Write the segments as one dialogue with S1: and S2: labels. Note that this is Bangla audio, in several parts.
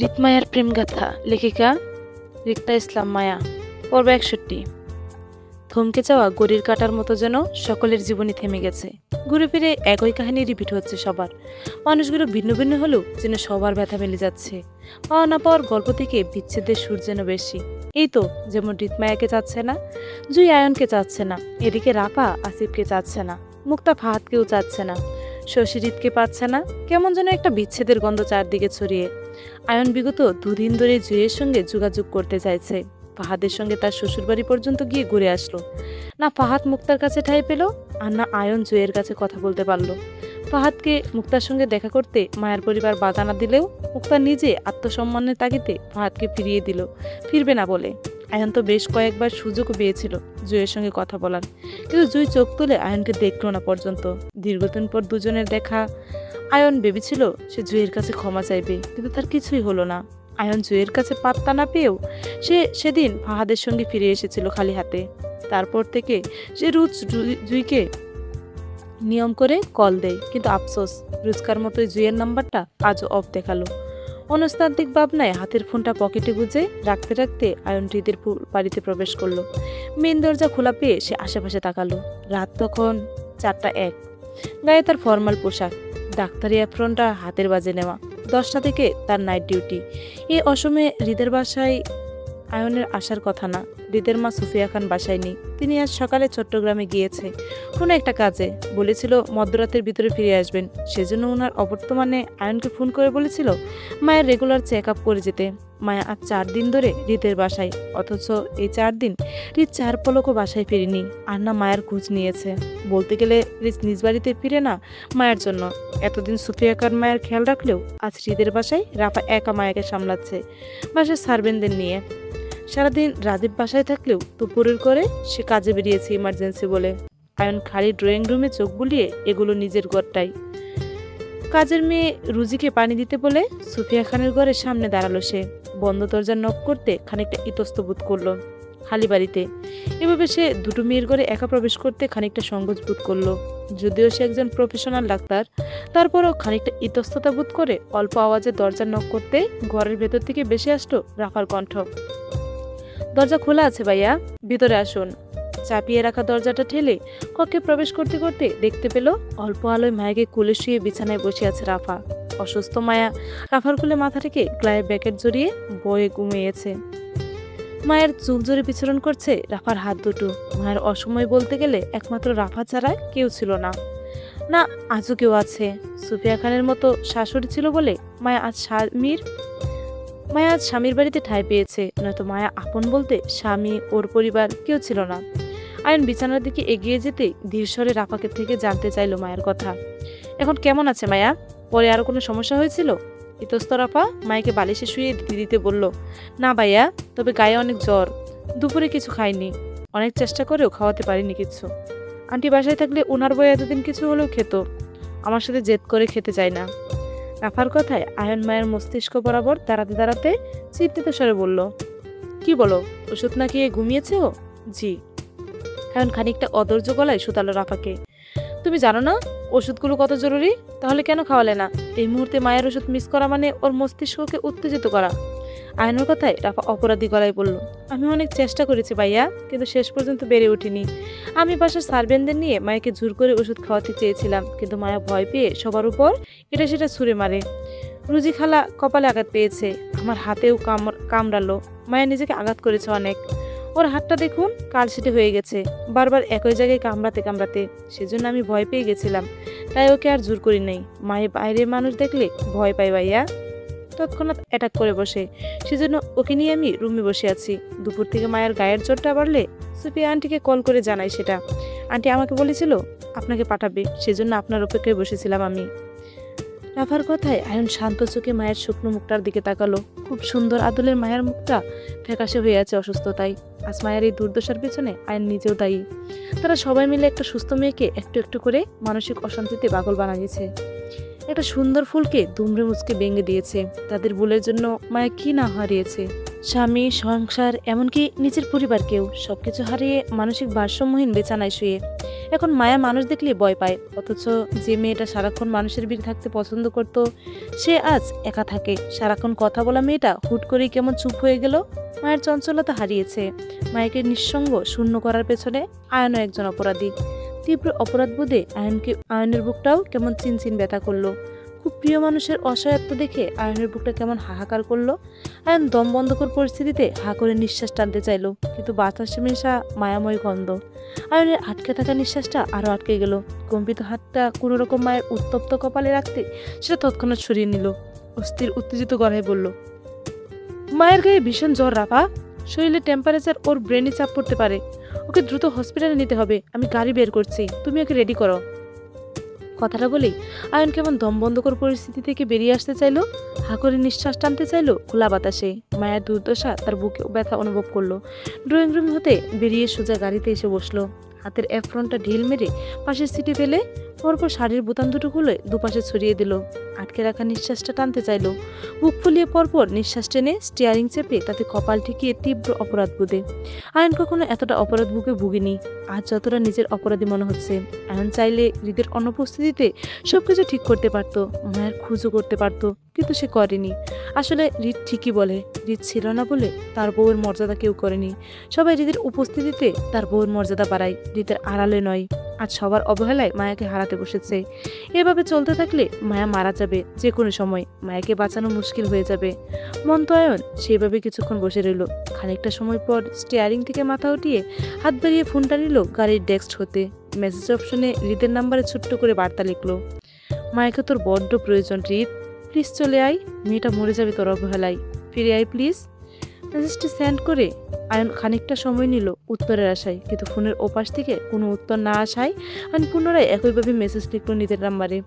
S1: রিতমায়ার প্রেমগাথা, লেখিকা রিক্তা ইসলাম মায়া। পর্ব 61। থমকে যাওয়া গড়ির কাটার মতো যেন সকলের জীবনই থেমে গেছে। ঘুরে ফিরে একই কাহিনী রিপিট হচ্ছে সবার। মানুষগুলো ভিন্ন ভিন্ন হলেও যেন সবার ব্যথা মিলে যাচ্ছে। পাওয়া না পাওয়ার গল্প থেকে বিচ্ছেদের সুর যেন বেশি। এই তো, যেমন রিতমায়াকে চাচ্ছে না, জুই আয়নকে চাচ্ছে না, এদিকে রাপা আসিফকে চাচ্ছে না, মুক্তা ফাহাদকেও চাচ্ছে না, শশী রিতকে পাচ্ছে না। কেমন যেন একটা বিচ্ছেদের গন্ধ চারদিকে ছড়িয়ে। আয়ন বিগত দুদিন ধরে জুইয়ের সঙ্গে যোগাযোগ করতে চাইছে। ফাহাদের সঙ্গে তার শ্বশুরবাড়ি পর্যন্ত গিয়ে ঘুরে আসলো। না ফাহাদ মুক্তার কাছে ঠাঁই পেল, আর না আয়ন জুইয়ের কাছে কথা বলতে পারলো। ফাহাদকে মুক্তার সঙ্গে দেখা করতে মায়ের পরিবার বাধা না দিলেও মুক্তা নিজে আত্মসম্মানের তাগিদে ফাহাদকে ফিরিয়ে দিল, ফিরবে না বলে। আয়ন তো বেশ কয়েকবার সুযোগ পেয়েছিল জুইয়ের সঙ্গে কথা বলার, কিন্তু জুই চোখ তুলে আয়নকে দেখলো না পর্যন্ত। দীর্ঘদিন পর দুজনের দেখা। আয়ন ভেবেছিল সে জুইয়ের কাছে ক্ষমা চাইবে, কিন্তু তার কিছুই হলো না। আয়ন জুইয়ের কাছে পাত্তা না পেয়েও সে সেদিন ফাহাদের সঙ্গে ফিরে এসেছিল খালি হাতে। তারপর থেকে সে রোজ জুইকে নিয়ম করে কল দেয়, কিন্তু আফসোস, রোজকার মতোই জুইয়ের নাম্বারটা আজও অফ দেখালো। মনস্তাত্ত্বিক ভাবনায় হাতের ফোনটা পকেটে গুজে রাখতে রাখতে আয়ন হৃদের বাড়িতে প্রবেশ করলো। মেন দরজা খোলা পেয়ে সে আশেপাশে তাকালো। রাত তখন 4:01। গায়ে তার ফর্মাল পোশাক, ডাক্তারি অ্যাপ্রনটা হাতের বাজে নেওয়া। 10টা থেকে তার নাইট ডিউটি। এই অসময়ে হৃদের বাসায় আয়নের আসার কথা না। হৃদের মা সুফিয়া খান বাসায় নেই। তিনি আজ সকালে চট্টগ্রামে গিয়েছে কোনো একটা কাজে। বলেছিল মধ্যরাতের ভিতরে ফিরে আসবেন। সেজন্য ওনার অবর্তমানে আয়নকে ফোন করে বলেছিল মায়ের রেগুলার চেক আপ করে যেতে। মায়া আজ 4 দিন ধরে হৃদের বাসায়, অথচ এই 4 দিন হৃদ 4 পলকও বাসায় ফিরেনি। আর না মায়ের খোঁজ নিয়েছে। বলতে গেলে হৃদ নিজ বাড়িতে ফিরে না মায়ের জন্য। এতদিন সুফিয়া খান মায়ের খেয়াল রাখলেও আজ হৃদের বাসায় রাফা একা মায়াকে সামলাচ্ছে, বাসায় সার্ভেন্টদের নিয়ে। সারাদিন রাজীব বাসায় থাকলেও দুপুরের করে সে কাজে বেরিয়েছে ইমার্জেন্সি বলে। আয়ন খালি ড্রয়িং রুমে চোখ বুলিয়ে এগুলো নিজের ঘরটাই। কাজের মেয়ে রুজিকে পানি দিতে বলে সুফিয়া খানের ঘরের সামনে দাঁড়ালো সে। বন্ধ দরজা নক করতে খানিকটা ইতস্ত বোধ করলো। খালি বাড়িতে এভাবে সে দুটো মেয়ের ঘরে একা প্রবেশ করতে খানিকটা সংকোচ বোধ করলো। যদিও সে একজন প্রফেশনাল ডাক্তার, তারপরও খানিকটা ইতস্ততা বোধ করে অল্প আওয়াজে দরজা নক করতে ঘরের ভেতর থেকে বেশি আসলো রাফার কণ্ঠ। দরজা খোলা আছে ভাইয়া, ভিতরে আসুন। চাপিয়ে রাখা দরজাটা ঠেলে কক্ষে প্রবেশ করতে করতে দেখতে পেল অল্প আলোয় মায়াকে কোলে শুয়ে বিছানায় বসে আছে রাফা। অসুস্থ মায়া রাফার কোলে মাথা রেখে গ্লায়ে ব্যাকেট জড়িয়ে বয়ে ঘুমিয়েছে। মায়ের চুল জড়ে বিচরণ করছে রাফার হাত দুটো। মায়ের অসময় বলতে গেলে একমাত্র রাফা ছাড়া কেউ ছিল না। না, আজও কেউ আছে। সুফিয়া খানের মতো শাশুড়ি ছিল বলে মায়া আজ স্বামীর বাড়িতে ঠাঁই পেয়েছে, নয়তো মায়া আপন বলতে স্বামী, ওর পরিবার কেউ ছিল না। আয়ন বিছানার দিকে এগিয়ে যেতে ধীরস্বরে রাফাকে থেকে জানতে চাইলো মায়ের কথা। এখন কেমন আছে মায়া? পরে আরো কোনো সমস্যা হয়েছিল? ইতস্ত রাফা মায়েকে বালিশে শুয়ে দিতে দিতে বলল, না ভাইয়া, তবে গায়ে অনেক জ্বর। দুপুরে কিছু খাইনি, অনেক চেষ্টা করেও খাওয়াতে পারিনি কিছু। আন্টি বাসায় থাকলে ওনার বই এতদিন কিছু হলেও খেত, আমার সাথে জেদ করে খেতে চায় না। রাফার কথায় আয়ন মায়ের মস্তিষ্ক বরাবর দাঁড়াতে দাঁড়াতে চিন্তিত স্বরে বলল, কি বলো, ওষুধ না খেয়ে ঘুমিয়েছে ও? জি। আয়ন খানিকটা অধৈর্য গলায় শুধালো রাফাকে, তুমি জানো না ওষুধগুলো কত জরুরি? তাহলে কেন খাওয়ালে না? এই মুহূর্তে মায়ের ওষুধ মিস করা মানে ওর মস্তিষ্ককে উত্তেজিত করা। আয়নের কথায় রাফা অপরাধী গলায় বলল, আমি অনেক চেষ্টা করেছি ভাইয়া, কিন্তু শেষ পর্যন্ত বেড়ে উঠিনি। আমি বাসার সার্ভেন্টদের নিয়ে মায়াকে জোর করে ওষুধ খাওয়াতে চেয়েছিলাম, কিন্তু মায়া ভয় পেয়ে সবার উপর এটা সেটা ছুঁড়ে মারে। রুজি খালা কপালে আঘাত পেয়েছে, আমার হাতেও কামড়ালো। মায়া নিজেকে আঘাত করেছে অনেক। ওর হাতটা দেখুন, কালশিটে হয়ে গেছে, বারবার একই জায়গায় কামড়াতে কামড়াতে। সেজন্য আমি ভয় পেয়ে গেছিলাম, তাই ওকে আর জোর করি নাই। মায়ের বাইরের মানুষ দেখলে ভয় পায় ভাইয়া, তৎক্ষণাৎ অ্যাটাক করে বসে। সেজন্য ওকে নিয়ে আমি রুমে বসে আছি। দুপুর থেকে মায়ের গায়ের জ্বরটা বাড়লে সুফিয়া আন্টিকে কল করে জানাই সেটা। আন্টি আমাকে বলেছিল আপনাকে পাঠাবে, সেজন্য আপনার অপেক্ষায় বসেছিলাম আমি। রাফার কথায় আয়ন শান্ত চোখে মায়ের শুকনো মুখটার দিকে তাকালো। খুব সুন্দর আদলের মায়ের মুখটা ফ্যাকাশে হয়ে আছে অসুস্থতায়। আজ মায়ের এই দুর্দশার পেছনে আয়ন নিজেও দায়ী। তারা সবাই মিলে একটা সুস্থ মেয়েকে একটু একটু করে মানসিক অশান্তিতে পাগল বানিয়েছে। একটা সুন্দর ফুলকে দুমড়ে মুচকে ভেঙে দিয়েছে। তাদের ভুলের জন্য মায়া কি না হারিয়েছে, স্বামী, সংসার, এমনকি নিজের পরিবারকেও। সবকিছু হারিয়ে মানসিক ভারসাম্যহীন বিছানায় শুয়ে এখন মায়া মানুষ দেখলে ভয় পায়, অথচ যে মেয়েটা সারাক্ষণ মানুষের ভিড়ে থাকতে পছন্দ করত সে আজ একা থাকে। সারাক্ষণ কথা বলা মেয়েটা হুট করেই কেমন চুপ হয়ে গেল। মায়ের চঞ্চলতা হারিয়েছে। মায়াকে নিঃসঙ্গ শূন্য করার পেছনে আয়নও একজন অপরাধী। তীব্র অপরাধবোধে আয়নের বুকটাও কেমন চিনচিন ব্যথা করলো। খুব প্রিয় মানুষের অসহায়ত্ব দেখে আয়নের বুকটা কেমন হাহাকার করলো। আয়ন দম বন্ধকর পরিস্থিতিতে হা করে নিঃশ্বাস টানতে চাইলো, কিন্তু বাতাসে মেশা মায়াময় গন্ধ। আয়নের আটকে থাকা নিঃশ্বাসটা আরো আটকে গেল। কম্পিত হাতটা কোনো রকম মায়ের উত্তপ্ত কপালে রাখতে সেটা তৎক্ষণাৎ সরিয়ে নিল। অস্থির উত্তেজিত গলায় বলল, মায়ের গায়ে ভীষণ জ্বর রাফা, শরীরে টেম্পারেচার, ওর ব্রেনে চাপ পড়তে পারে। ওকে দ্রুত হসপিটালে নিতে হবে, আমি গাড়ি বের করছি, তুমি ওকে রেডি করো। কথাটা বলেই আয়ন কেমন দম বন্ধকর পরিস্থিতি থেকে বেরিয়ে আসতে চাইলো, হা করে নিঃশ্বাস টানতে চাইলো খোলা বাতাসে। মায়ের দুর্দশা তার বুকে ব্যথা অনুভব করলো। ড্রয়িং রুম হতে বেরিয়ে সোজা গাড়িতে এসে বসলো। হাতের অ্যাপ্রনটা ঢিল মেরে পাশের সিটে ফেলে পরপর শাড়ির বোতাম দুটো খুলে দুপাশে ছড়িয়ে দিল। আটকে রাখা নিঃশ্বাসটা টানতে চাইলো। বুক ফুলিয়ে পরপর নিঃশ্বাস টেনে স্টিয়ারিং চেপে তাতে কপাল ঠেকিয়ে তীব্র অপরাধ বোধে। আয়ন কখনো এতটা অপরাধ বুকে ভুগিনি। আজ যতটা নিজের অপরাধী মনে হচ্ছে। আয়ন চাইলে হৃদের অনুপস্থিতিতে সবকিছু ঠিক করতে পারতো, মায়ের খুঁজও করতে পারতো, কিন্তু সে করেনি। আসলে হৃদ ঠিকই বলে, হৃদ ছিল না বলে তার বউয়ের মর্যাদা কেউ করেনি। সবাই হৃদের উপস্থিতিতে তার বউয়ের মর্যাদা বাড়ায়, হৃদের আড়ালে নয়। আজ সবার অবহেলায় মায়াকে হারাতে বসেছে। এভাবে চলতে থাকলে মায়া মারা যাবে যে কোনো সময়। মায়াকে বাঁচানো মুশকিল হয়ে যাবে। মন্তয়ায়ন সেভাবে কিছুক্ষণ বসে রইল। খানিকটা সময় পর স্টিয়ারিং থেকে মাথা উঠিয়ে হাত বাড়িয়ে ফোনটা নিল গাড়ির ডেস্ক হতে। মেসেজ অপশনে হৃদের নাম্বারে ছোট্ট করে বার্তা লিখলো, মায়াকে তোর বড্ড প্রয়োজন হৃদ, প্লিজ চলে আয়, মেয়েটা মরে যাবে তোর অবহেলায়, ফিরে আয় প্লিজ। মেসেজটি সেন্ড করে আয়ন খানিকটা সময় নিল উত্তরের আশায়, কিন্তু ফোনের ওপাশ থেকে কোনো উত্তর না আসায় আয়ন পুনরায় একইভাবে মেসেজ লিখল নিজের নাম্বারে,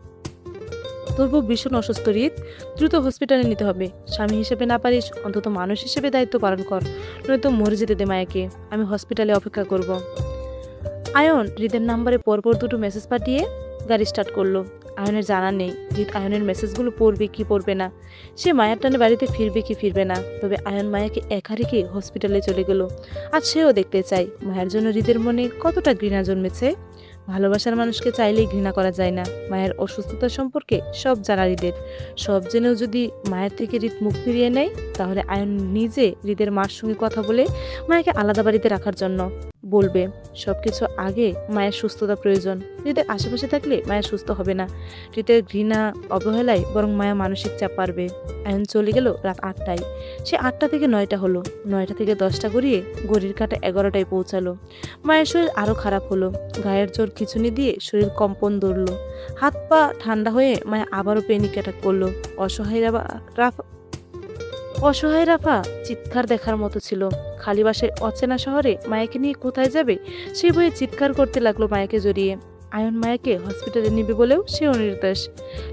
S1: তোর বউ ভীষণ অসুস্থ হৃদ, দ্রুত হসপিটালে নিতে হবে। স্বামী হিসেবে না পারিস অন্তত মানুষ হিসেবে দায়িত্ব পালন কর, নয়তো মরে যেতে দে মায়াকে, আমি হসপিটালে অপেক্ষা করব। আয়ন হৃদের নাম্বারে পরপর দুটো মেসেজ পাঠিয়ে গাড়ি স্টার্ট করলো। আয়নের জানা নেই হৃদ আয়নের মেসেজগুলো পড়বে কি পড়বে না, সে মায়ের টানে বাড়িতে ফিরবে কি ফিরবে না। তবে আয়ন মায়াকে একা রেখে হসপিটালে চলে গেল। আজ সেও দেখতে চায় মায়ের জন্য হৃদের মনে কতটা ঘৃণা জন্মেছে। ভালোবাসার মানুষকে চাইলেই ঘৃণা করা যায় না। মায়ের অসুস্থতা সম্পর্কে সব জানা হৃদের। সব জেনেও যদি মায়ের থেকে হৃদ মুখ ফিরিয়ে নেয়, তাহলে আয়ন নিজে হৃদের মার সঙ্গে কথা বলে মায়াকে আলাদা বাড়িতে রাখার জন্য বলবে। সবকিছু আগে মায়ের সুস্থতা প্রয়োজন। হৃদের আশেপাশে থাকলে মায়া সুস্থ হবে না। হৃদের ঘৃণা অবহেলায় বরং মায়া মানসিক চাপ পারবে। আয়ন চলে গেল রাত 8টায়। সে 8টা থেকে 9টা হলো, 9টা থেকে 10টা গড়িয়ে ঘড়ির কাঁটা 11টায় পৌঁছালো। মায়ের শরীর আরো খারাপ হলো। গায়ের জোর খিঁচুনি দিয়ে শরীর কম্পন ধরলো। হাত পা ঠান্ডা হয়ে মায়া আবারও প্যানিক অ্যাটাক করলো। অসহায় রাফা চিৎকার দেখার মতো ছিল। খালি বাসায় অচেনা শহরে মায়াকে নিয়ে কোথায় যাবে সেই ভয়ে চিৎকার করতে লাগলো মায়াকে জড়িয়ে। আয়ন মায়াকে হসপিটালে নিবে বলেও সেও নির্দেশ।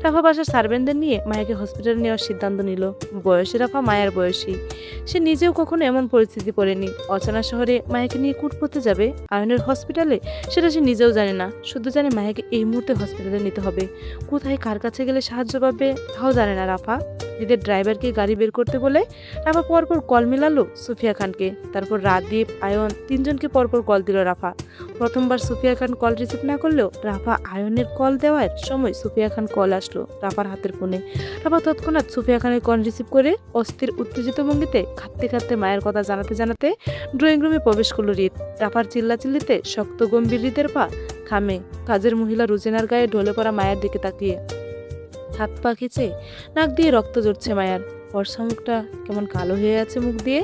S1: রাফা বাসার সার্ভেন্টদের নিয়ে মায়াকে হসপিটালে নেওয়ার সিদ্ধান্ত নিল। বয়সে রাফা মায়ের বয়সী। সে নিজেও কখনো এমন পরিস্থিতি পড়েনি। অচেনা শহরে মায়াকে নিয়ে কুট করতে যাবে আয়নের হসপিটালে, সেটা সে নিজেও জানে না। শুধু জানে মায়াকে এই মুহূর্তে হসপিটালে নিতে হবে। কোথায় কার কাছে গেলে সাহায্য পাবে তাও জানে না রাফা। নিজের ড্রাইভারকে গাড়ি বের করতে বলে রাফা পরপর কল মেলালো সুফিয়া খানকে। তারপর রাদীপ, আয়ন তিনজনকে পরপর কল দিল রাফা। প্রথমবার সুফিয়া খান কল রিসিভ না করলেও রাফা আয়নের কল দেওয়ার সময় সুফিয়া খান কল আসলো রাফার হাতের ফোনে। রাফা তৎক্ষণাৎ সুফিয়া খানের কল রিসিভ করে অস্থির উত্তেজিত ভঙ্গিতে কাঁদতে কাঁদতে মায়ের কথা জানাতে জানাতে ড্রয়িং রুমে প্রবেশ করলো হৃদ। রাফার চিল্লাচিল্লিতে শক্ত গম্ভীর হৃদের পা থামে কাজের মহিলা রুজিনার গায়ে ঢলে পড়া মায়ের দিকে তাকিয়ে। হাত পা খিচে নাক দিয়ে রক্ত ঝরছে মায়ার। ফর্সা মুখটা কেমন কালো হয়ে আছে, মুখ দিয়ে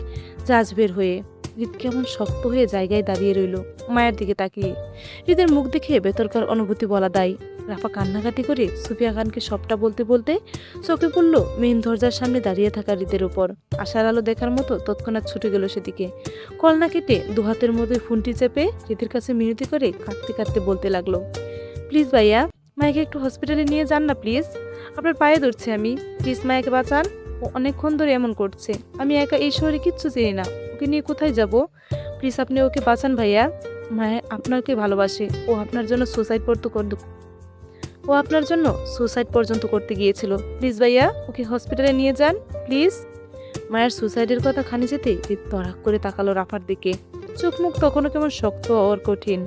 S1: ঝাঁঝ বের হয়ে। হৃদ কেমন শক্ত হয়ে জায়গায় দাঁড়িয়ে রইল মায়ের দিকে তাকিয়ে। হৃদের মুখ দেখে ভেতরকার অনুভূতি বলা দায়। রাফা কান্নাকাটি করে সুফিয়া খানকে সবটা বলতে বলতে চোখে পড়ল মেইন দরজার সামনে দাঁড়িয়ে থাকা হৃদের ওপর। আশার আলো দেখার মতো তৎক্ষণাৎ ছুটে গেল সেদিকে। কল না কেটে দুহাতের মধ্যে ফোনটি চেপে হৃদের কাছে মিনতি করে কাঁদতে কাঁদতে বলতে লাগলো, প্লিজ ভাইয়া, মায়াকে একটু হসপিটালে নিয়ে যান না প্লিজ, আপনার পায়ে ধরছে আমি, প্লিজ মায়াকে বাঁচান, ও অনেকক্ষণ ধরে এমন করছে, আমি একা এই শহরে কিচ্ছু চিনি না, ওকে নিয়ে কোথায় যাব, প্লিজ আপনি ওকে বাঁচান ভাইয়া, মায়া আপনাকে ভালোবাসে, ও আপনার জন্য সুসাইড পর্যন্ত করতে গিয়েছিল, প্লিজ ভাইয়া ওকে হসপিটালে নিয়ে যান প্লিজ। মায়ের সুসাইডের কথা খানি যেতেই তড়াক করে তাকালো রাফার দিকে। চোখ মুখ তখনও কেমন শক্ত আর কঠিন।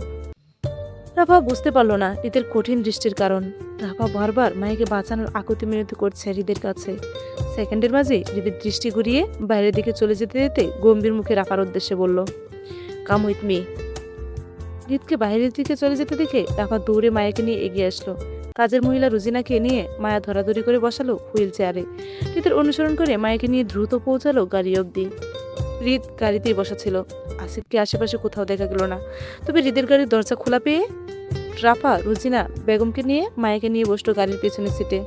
S1: রাফা বুঝতে পারলো না হৃদের কঠিন দৃষ্টির কারণ। রাফা বারবার মায়াকে বাঁচানোর আকুতি মিনতি করছে হৃদের কাছে। সেকেন্ডের মাঝে হৃদের দৃষ্টি ঘুরিয়ে বাইরের দিকে চলে যেতে যেতে গম্ভীর মুখে রাফার উদ্দেশ্যে বলল, কাম উইথ মি। হৃদকে বাইরের দিকে চলে যেতে দেখে রাফা দৌড়ে মায়াকে নিয়ে এগিয়ে আসলো। কাজের মহিলা রুজিনাকে নিয়ে মায়া ধরাধরি করে বসালো হুইল চেয়ারে। হৃদের অনুসরণ করে মায়াকে নিয়ে দ্রুত পৌঁছালো গাড়ি অব্দি। হৃদ গাড়িতেই বসা ছিল। আসিফকে আশেপাশে কোথাও দেখা গেল না। তবে হৃদের গাড়ির দরজা খোলা পেয়ে রাফা রুজিনা বেগমকে নিয়ে মায়াকে নিয়ে বসলো গাড়ির পেছনের সিটে।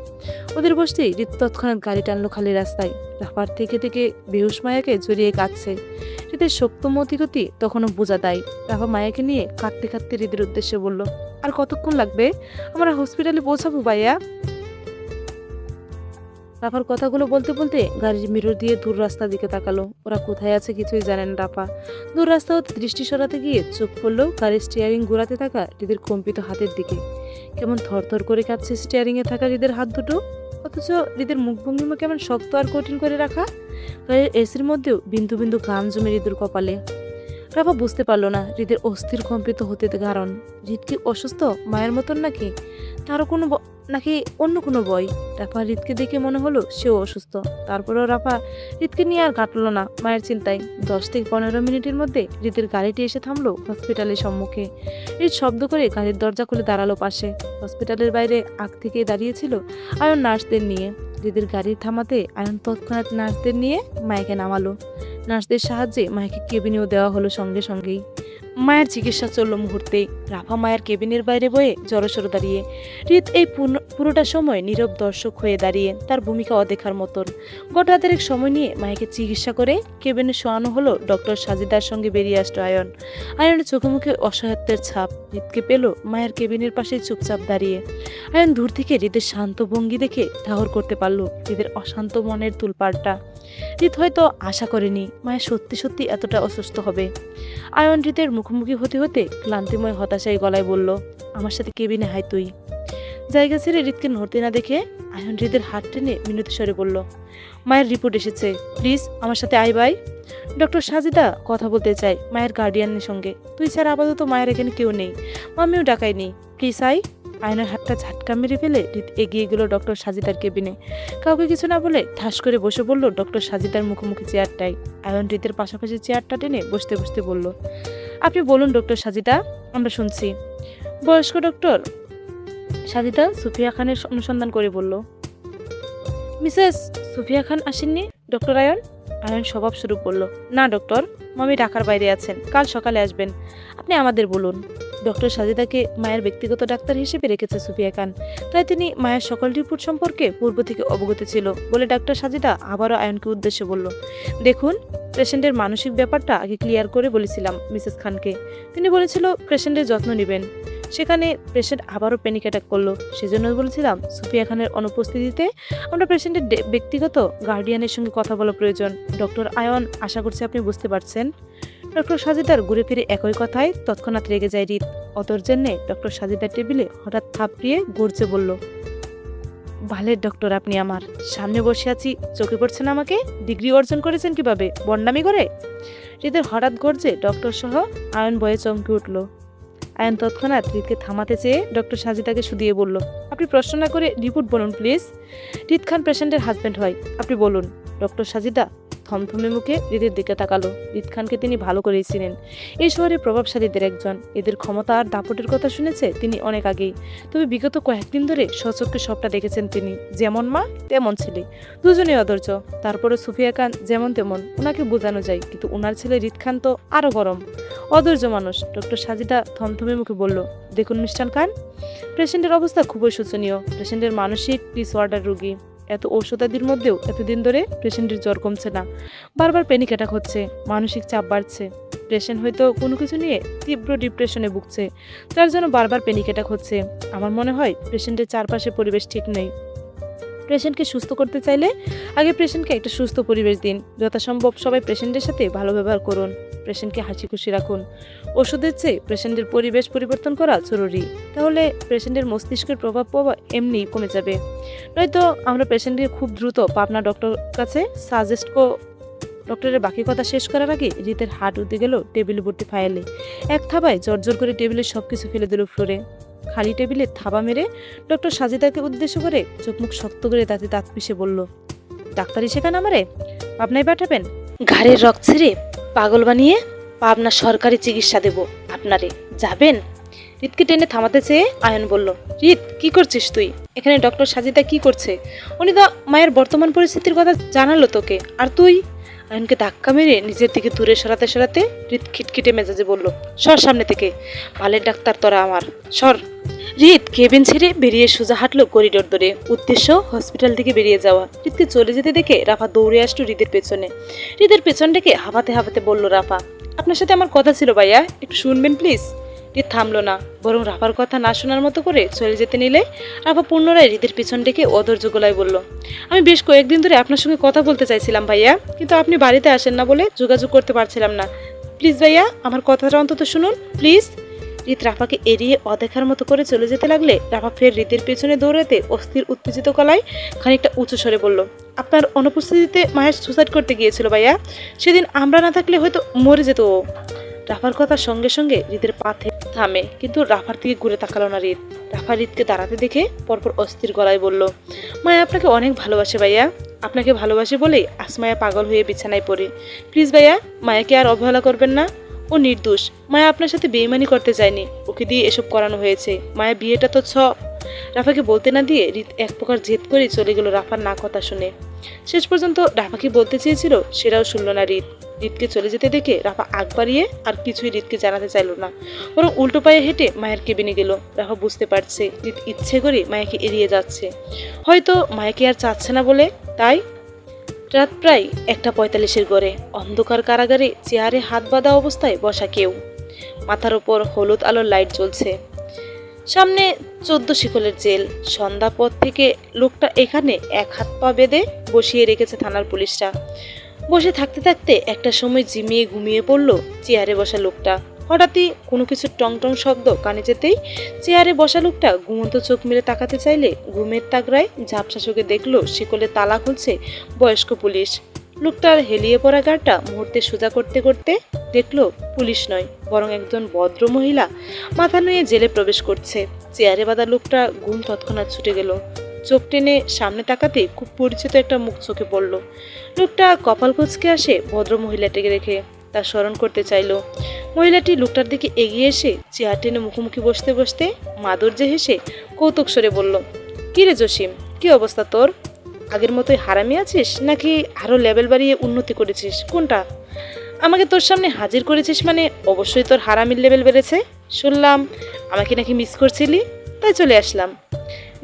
S1: ওদের বসতেই হৃদ তৎক্ষণাৎ গাড়ি টানলো খালি রাস্তায়। রাফার থেকে থেকে বেহুশ মায়াকে জড়িয়ে কাঁদছে। হৃদের শক্ত মতিগতি তখনও বোঝা দেয়। রাফা মায়াকে নিয়ে কাঁদতে কাঁদতে হৃদের উদ্দেশ্যে বলল, আর কতক্ষণ লাগবে? আমরা হসপিটালে পৌঁছাবো ভাইয়া। রাফার কথাগুলো বলতে বলতে গাড়ির মিরর দিয়ে দূর রাস্তার দিকে তাকালো। ওরা কোথায় আছে কিছুই জানেন রাফা। দূর রাস্তা হতে দৃষ্টি সরাতে গিয়ে চোখ পড়লো গাড়ির স্টিয়ারিং ঘোরাতে থাকা হৃদের কম্পিত হাতের দিকে। কেমন থরথর করে কাঁপছে স্টিয়ারিং এ থাকা হৃদের হাত দুটো, অথচ হৃদের মুখভঙ্গিমা কেমন শক্ত আর কঠিন করে রাখা। গাড়ির এসির মধ্যেও বিন্দু বিন্দু ঘাম জমে হৃদের কপালে। রাফা বুঝতে পারলো না হৃদের অস্থির কম্পিত হতে কারণ। হৃদ কি অসুস্থ মায়ের মতন নাকি তারও কোনো নাকি অন্য কোনো বই? রাফা হৃদকে দেখে মনে হলো সেও অসুস্থ। তারপরেও রাফা হৃদকে নিয়ে আর কাটলো না মায়ের চিন্তায়। 10 থেকে 15 মিনিটের মধ্যে হৃদের গাড়িটি এসে থামলো হসপিটালের সম্মুখে। হৃদ শব্দ করে গাড়ির দরজা খুলে দাঁড়ালো পাশে। হসপিটালের বাইরে আগ থেকে দাঁড়িয়েছিল আয়ন নার্সদের নিয়ে। হৃদের গাড়ি থামাতে আয়ন তৎক্ষণাৎ নার্সদের নিয়ে মায়েকে নামালো। নার্সদের সাহায্যে মায়েকে কেবিনেও দেওয়া হলো সঙ্গে সঙ্গেই। মায়ের চিকিৎসা চলল মুহূর্তেই। রাফা মায়ের কেবিনের বাইরে বয়ে জড়সড় দাঁড়িয়ে। হৃদ এই পুরোটা সময় নীরব দর্শক হয়ে দাঁড়িয়ে, তার ভূমিকা অদেখার মতন। গোটা রাতের সময় নিয়ে মায়েকে চিকিৎসা করে কেবিনে শোয়ানো হলো। ডক্টর সাজিদার সঙ্গে বেরিয়ে আসলো আয়ন। আয়নের চোখে মুখে অসহায়ত্বের ছাপ। হৃদকে পেল মায়ের কেবিনের পাশে চুপচাপ দাঁড়িয়ে। আয়ন দূর থেকে হৃদের শান্ত ভঙ্গি দেখে ঠাহর করতে পারল হৃদের অশান্ত মনের তুলপাড়টা। হৃদ হয়তো আশা করেনি মায়ের সত্যি সত্যি এতটা অসুস্থ হবে। আয়ন হৃদের মুখোমুখি হতে হতে ক্লান্তিময় হতাশায় গলায় বলল, আমার সাথে কেবিনে হাই তুই। জায়গা ছেড়ে হৃদকে নড়তে না দেখে আয়ন হৃদের হাত টেনে মিনতি স্বরে বলল, মায়ের রিপোর্ট এসেছে, প্লিজ আমার সাথে আয় ভাই। ডক্টর সাজিদা কথা বলতে চাই মায়ের গার্ডিয়ানের সঙ্গে। তুই ছাড়া আপাতত মায়ের এখানে কেউ নেই, মামিও ডাকায়নি, প্লিজ আয়। আয়নের হাতটা ঝাটকা মেরে ফেলে হৃদ এগিয়ে গেল ডক্টর সাজিদার কেবিনে। কাউকে কিছু না বলে ঠাস করে বসে বলল ডক্টর সাজিদার মুখোমুখি চেয়ারটায়। আয়ন হৃদের পাশাপাশি চেয়ারটা টেনে বসতে বসতে বলল, আপনি বলুন ডক্টর সাজিদা, আমরা শুনছি। বয়স্ক ডক্টর সাজিদা সুফিয়া খানের অনুসন্ধান করে বলল, মিসেস সুফিয়া খান আসেননি ডক্টর আয়ন? আয়ন স্বভাবস্বরূপ বলল, না ডক্টর, মামি ঢাকার বাইরে আছেন, কাল সকালে আসবেন, আপনি আমাদের বলুন। ডক্টর সাজিদাকে মায়ের ব্যক্তিগত ডাক্তার হিসেবে রেখেছে সুফিয়া খান, তাই তিনি মায়ের সকল রিপোর্ট সম্পর্কে পূর্ব থেকে অবগত ছিল বলে ডাক্তার সাজিদা আবারও আয়নকে উদ্দেশ্যে বলল, দেখুন, পেশেন্টের মানসিক ব্যাপারটা আগে ক্লিয়ার করে বলেছিলাম মিসেস খানকে। তিনি বলেছিল পেশেন্টের যত্ন নেবেন। সেখানে পেশেন্ট আবারও প্যানিক অ্যাটাক করলো। সেজন্য বলেছিলাম সুফিয়া খানের অনুপস্থিতিতে আমরা পেশেন্টের ব্যক্তিগত গার্ডিয়ানের সঙ্গে কথা বলা প্রয়োজন। ডক্টর আয়ন, আশা করছি আপনি বুঝতে পারছেন। ডক্টর সাজিদার ঘুরে ফিরে একই কথায় তৎক্ষণাৎ রেগে যায় হৃদ। অতর জন্যে ডক্টর সাজিদার টেবিলে হঠাৎ থাপড়িয়ে গড়ছে বলল, ভালের ডক্টর আপনি, আমার সামনে বসে আছি, চোখে পড়ছে না আমাকে? ডিগ্রি অর্জন করেছেন কিভাবে, বন্ডামি করে? হৃদের হঠাৎ গর্জে ডক্টর সহ আয়ন বয়ে চমকে উঠল। আয়ন তৎক্ষণাৎ হৃদকে থামাতে চেয়ে ডক্টর সাজিদাকে শুধিয়ে বলল, আপনি প্রশ্ন না করে রিপোর্ট বলুন প্লিজ। হৃদ খান পেশেন্টের হাজব্যান্ড হয়, আপনি বলুন। ডক্টর সাজিদা থমথমে মুখে হৃদের দিকে তাকালো। হৃদ খানকে তিনি ভালো করেই চিনেন। এই শহরের প্রভাবশালীদের একজন। এদের ক্ষমতা আর দাপটের কথা শুনেছে তিনি অনেক আগেই। তবে বিগত কয়েকদিন ধরে স্বচক্ষে সবটা দেখেছেন তিনি। যেমন মা তেমন ছেলে, দুজনেই অধৈর্য। তারপরে সুফিয়া খান যেমন তেমন, ওনাকে বোঝানো যায়, কিন্তু ওনার ছেলে হৃদ খান তো আরো গরম, অধৈর্য মানুষ। ডক্টর সাজিদা থমথমে মুখে বলল, দেখুন মিস্টার খান, পেশেন্টের অবস্থা খুবই শোচনীয়। পেশেন্টের মানসিক ডিসঅর্ডার রোগী। এত ঔষধাদির মধ্যেও এতদিন ধরে পেশেন্টের জ্বর কমছে না, বারবার প্যানিক অ্যাটাক হচ্ছে, মানসিক চাপ বাড়ছে। পেশেন্ট হয়তো কোনো কিছু নিয়ে তীব্র ডিপ্রেশনে ভুগছে, যার জন্য বারবার প্যানিক অ্যাটাক হচ্ছে। আমার মনে হয় পেশেন্টের চারপাশে পরিবেশ ঠিক নেই। পেশেন্টকে সুস্থ করতে চাইলে আগে পেশেন্টকে একটা সুস্থ পরিবেশ দিন। যথাসম্ভব সবাই পেশেন্টের সাথে ভালো ব্যবহার করুন, পেশেন্টকে হাসি খুশি রাখুন। ওষুধের চেয়ে পেশেন্টের পরিবেশ পরিবর্তন করা জরুরি, তাহলে পেশেন্টের মস্তিষ্কের প্রভাব এমনি কমে যাবে। নয়তো আমরা পেশেন্টকে খুব দ্রুত পাবনা ডক্টর কাছে সাজেস্ট ডক্টরের বাকি কথা শেষ করার আগে রিতের হাত উঠে গেল টেবিল ভর্তি ফাইলে। এক থাবায় জর্জর করে টেবিলের সবকিছু ফেলে দিল ফ্লোরে। খালি টেবিলে থাবা মেরে ডক্টর সাজিদাকে উদ্দেশ্য করে চোখ মুখ শক্ত করে তাতে দাঁত পিষে বলল, ডাক্তারি শেখান আমারে? পাবনায় পাঠাবেন? ঘাড়ের রক ছেড়ে পাগল বানিয়ে পাবনা সরকারি চিকিৎসা দেব আপনারে, যাবেন? রিতকে টেনে থামাতে চেয়ে আয়ন বলল, রিত কি করছিস তুই এখানে? ডক্টর সাজিদা কি করছে? উনি তো মায়ের বর্তমান পরিস্থিতির কথা জানালো তোকে, আর তুই? আয়নকে ধাক্কা মেরে নিজের দিকে দূরে সরাতে সরাতে রিত খিটখিটে মেজাজে বলল, সর সামনে থেকে, বালের ডাক্তার তোরা আমার, সর। রিত কেবিন ছেড়ে বেরিয়ে সোজা হাঁটলো করিডোর ধরে, উদ্দেশ্য হসপিটাল থেকে বেরিয়ে যাওয়া। রিতকে চলে যেতে দেখে রাফা দৌড়ে আসলো রিতের পেছনে। রিতের পেছন থেকে হাঁপাতে হাঁপাতে বলল, রাফা আপনার সাথে আমার কথা ছিল ভাইয়া, একটু শুনবেন প্লিজ। রিত থামলো না, বরং রাফার কথা না শোনার মতো করে চলে যেতে নিলে রাফা পুনরায় রিতের পিছন ডেকে অধৈর্য গলায় বলল, আমি বেশ কয়েকদিন ধরে আপনার সঙ্গে কথা বলতে চাইছিলাম ভাইয়া, কিন্তু আপনি বাড়িতে আসেন না বলে যোগাযোগ করতে পারছিলাম না। প্লিজ ভাইয়া আমার কথাটা অন্তত শুনুন প্লিজ। রিত রাফাকে এড়িয়ে অদেখার মতো করে চলে যেতে লাগলে রাফা ফের রিতের পেছনে দৌড়াতে অস্থির উত্তেজিত গলায় খানিকটা উঁচু স্বরে বলল, আপনার অনুপস্থিতিতে মায়ের সুসাইড করতে গিয়েছিল ভাইয়া, সেদিন আমরা না থাকলে হয়তো মরে যেত ও। রাফার কথার সঙ্গে সঙ্গে রিতের পা থামে, কিন্তু রাফার দিকে ঘুরে তাকালো না রিত। রাফা রিতকে দাঁড়াতে দেখে পরপর অস্থির গলায় বলল, মায়া আপনাকে অনেক ভালোবাসে ভাইয়া, আপনাকে ভালোবাসে বলেই আজ মায়া পাগল হয়ে বিছানায় পড়ে। প্লিজ ভাইয়া মায়াকে আর অবহেলা করবেন না, ও নির্দোষ। মায়া আপনার সাথে বেইমানি করতে চায়নি, ওকে দিয়ে এসব করানো হয়েছে। মায়া বিয়েটা তো রাফাকে বলতে না দিয়ে রিত এক প্রকার জেদ করে চলে গেল রাফার না কথা শুনে। শেষ পর্যন্ত রাফাকে বলতে চেয়েছিল, সেটাও শুনল না রিত। রিতকে চলে যেতে দেখে রাফা আগ বাড়িয়ে আর কিছুই রিতকে জানাতে চাইল না, বরং উল্টো পায়ে হেঁটে মায়ের কেবিনে গেল। রাফা বুঝতে পারছে রিত ইচ্ছে করে মায়াকে এড়িয়ে যাচ্ছে, হয়তো মায়াকে আর চাচ্ছে না বলে। তাই রাত প্রায় 1:45 গড়ে অন্ধকার কারাগারে চেয়ারে হাত বাঁধা অবস্থায় বসা কেউ, মাথার ওপর হলুদ আলোর লাইট জ্বলছে, সামনে 14 শিকলের জেল। সন্ধ্যা পর থেকে লোকটা এখানে এক হাত পা বেঁধে বসিয়ে রেখেছে থানার পুলিশরা। বসে থাকতে থাকতে একটা সময় ঝিমিয়ে ঘুমিয়ে পড়ল চেয়ারে বসা লোকটা। হঠাৎই কোনো কিছুর টং টং শব্দ কানে যেতেই চেয়ারে বসা লোকটা ঘুমন্ত চোখ মেলে তাকাতে চাইলে ঘুমের তাগড়ায় ঝাপসা চোখে দেখলো শিকলে তালা খুলছে বয়স্ক পুলিশ। লোকটার হেলিয়ে পড়া গাড়টা মুহূর্তে সোজা করতে করতে দেখলো পুলিশ নয়, বরং একজন ভদ্র মহিলা মাথা নুয়ে জেলে প্রবেশ করছে। চেয়ারে বাঁধা লোকটা ঘুম তৎক্ষণাৎ ছুটে গেল। চোখ টেনে সামনে তাকাতে খুব পরিচিত একটা মুখ চোখে পড়ল। লোকটা কপাল কুঁচকে আসে ভদ্র মহিলাটিকে রেখে, তা স্মরণ করতে চাইল। মহিলাটি লোকটার দিকে এগিয়ে এসে চেয়ার টেনে মুখোমুখি বসতে বসতে মাধুর্যে হেসে কৌতুক স্বরে বলল, কি রে জসিম, কি অবস্থা তোর? আগের মতোই হারামি আছিস নাকি আরো লেভেল বাড়িয়ে উন্নতি করেছিস? কোনটা? আমাকে তোর সামনে হাজির করেছিস মানে অবশ্যই তোর হারামির লেভেল বেড়েছে। শুনলাম আমাকে নাকি মিস করছিলি, তাই চলে আসলাম।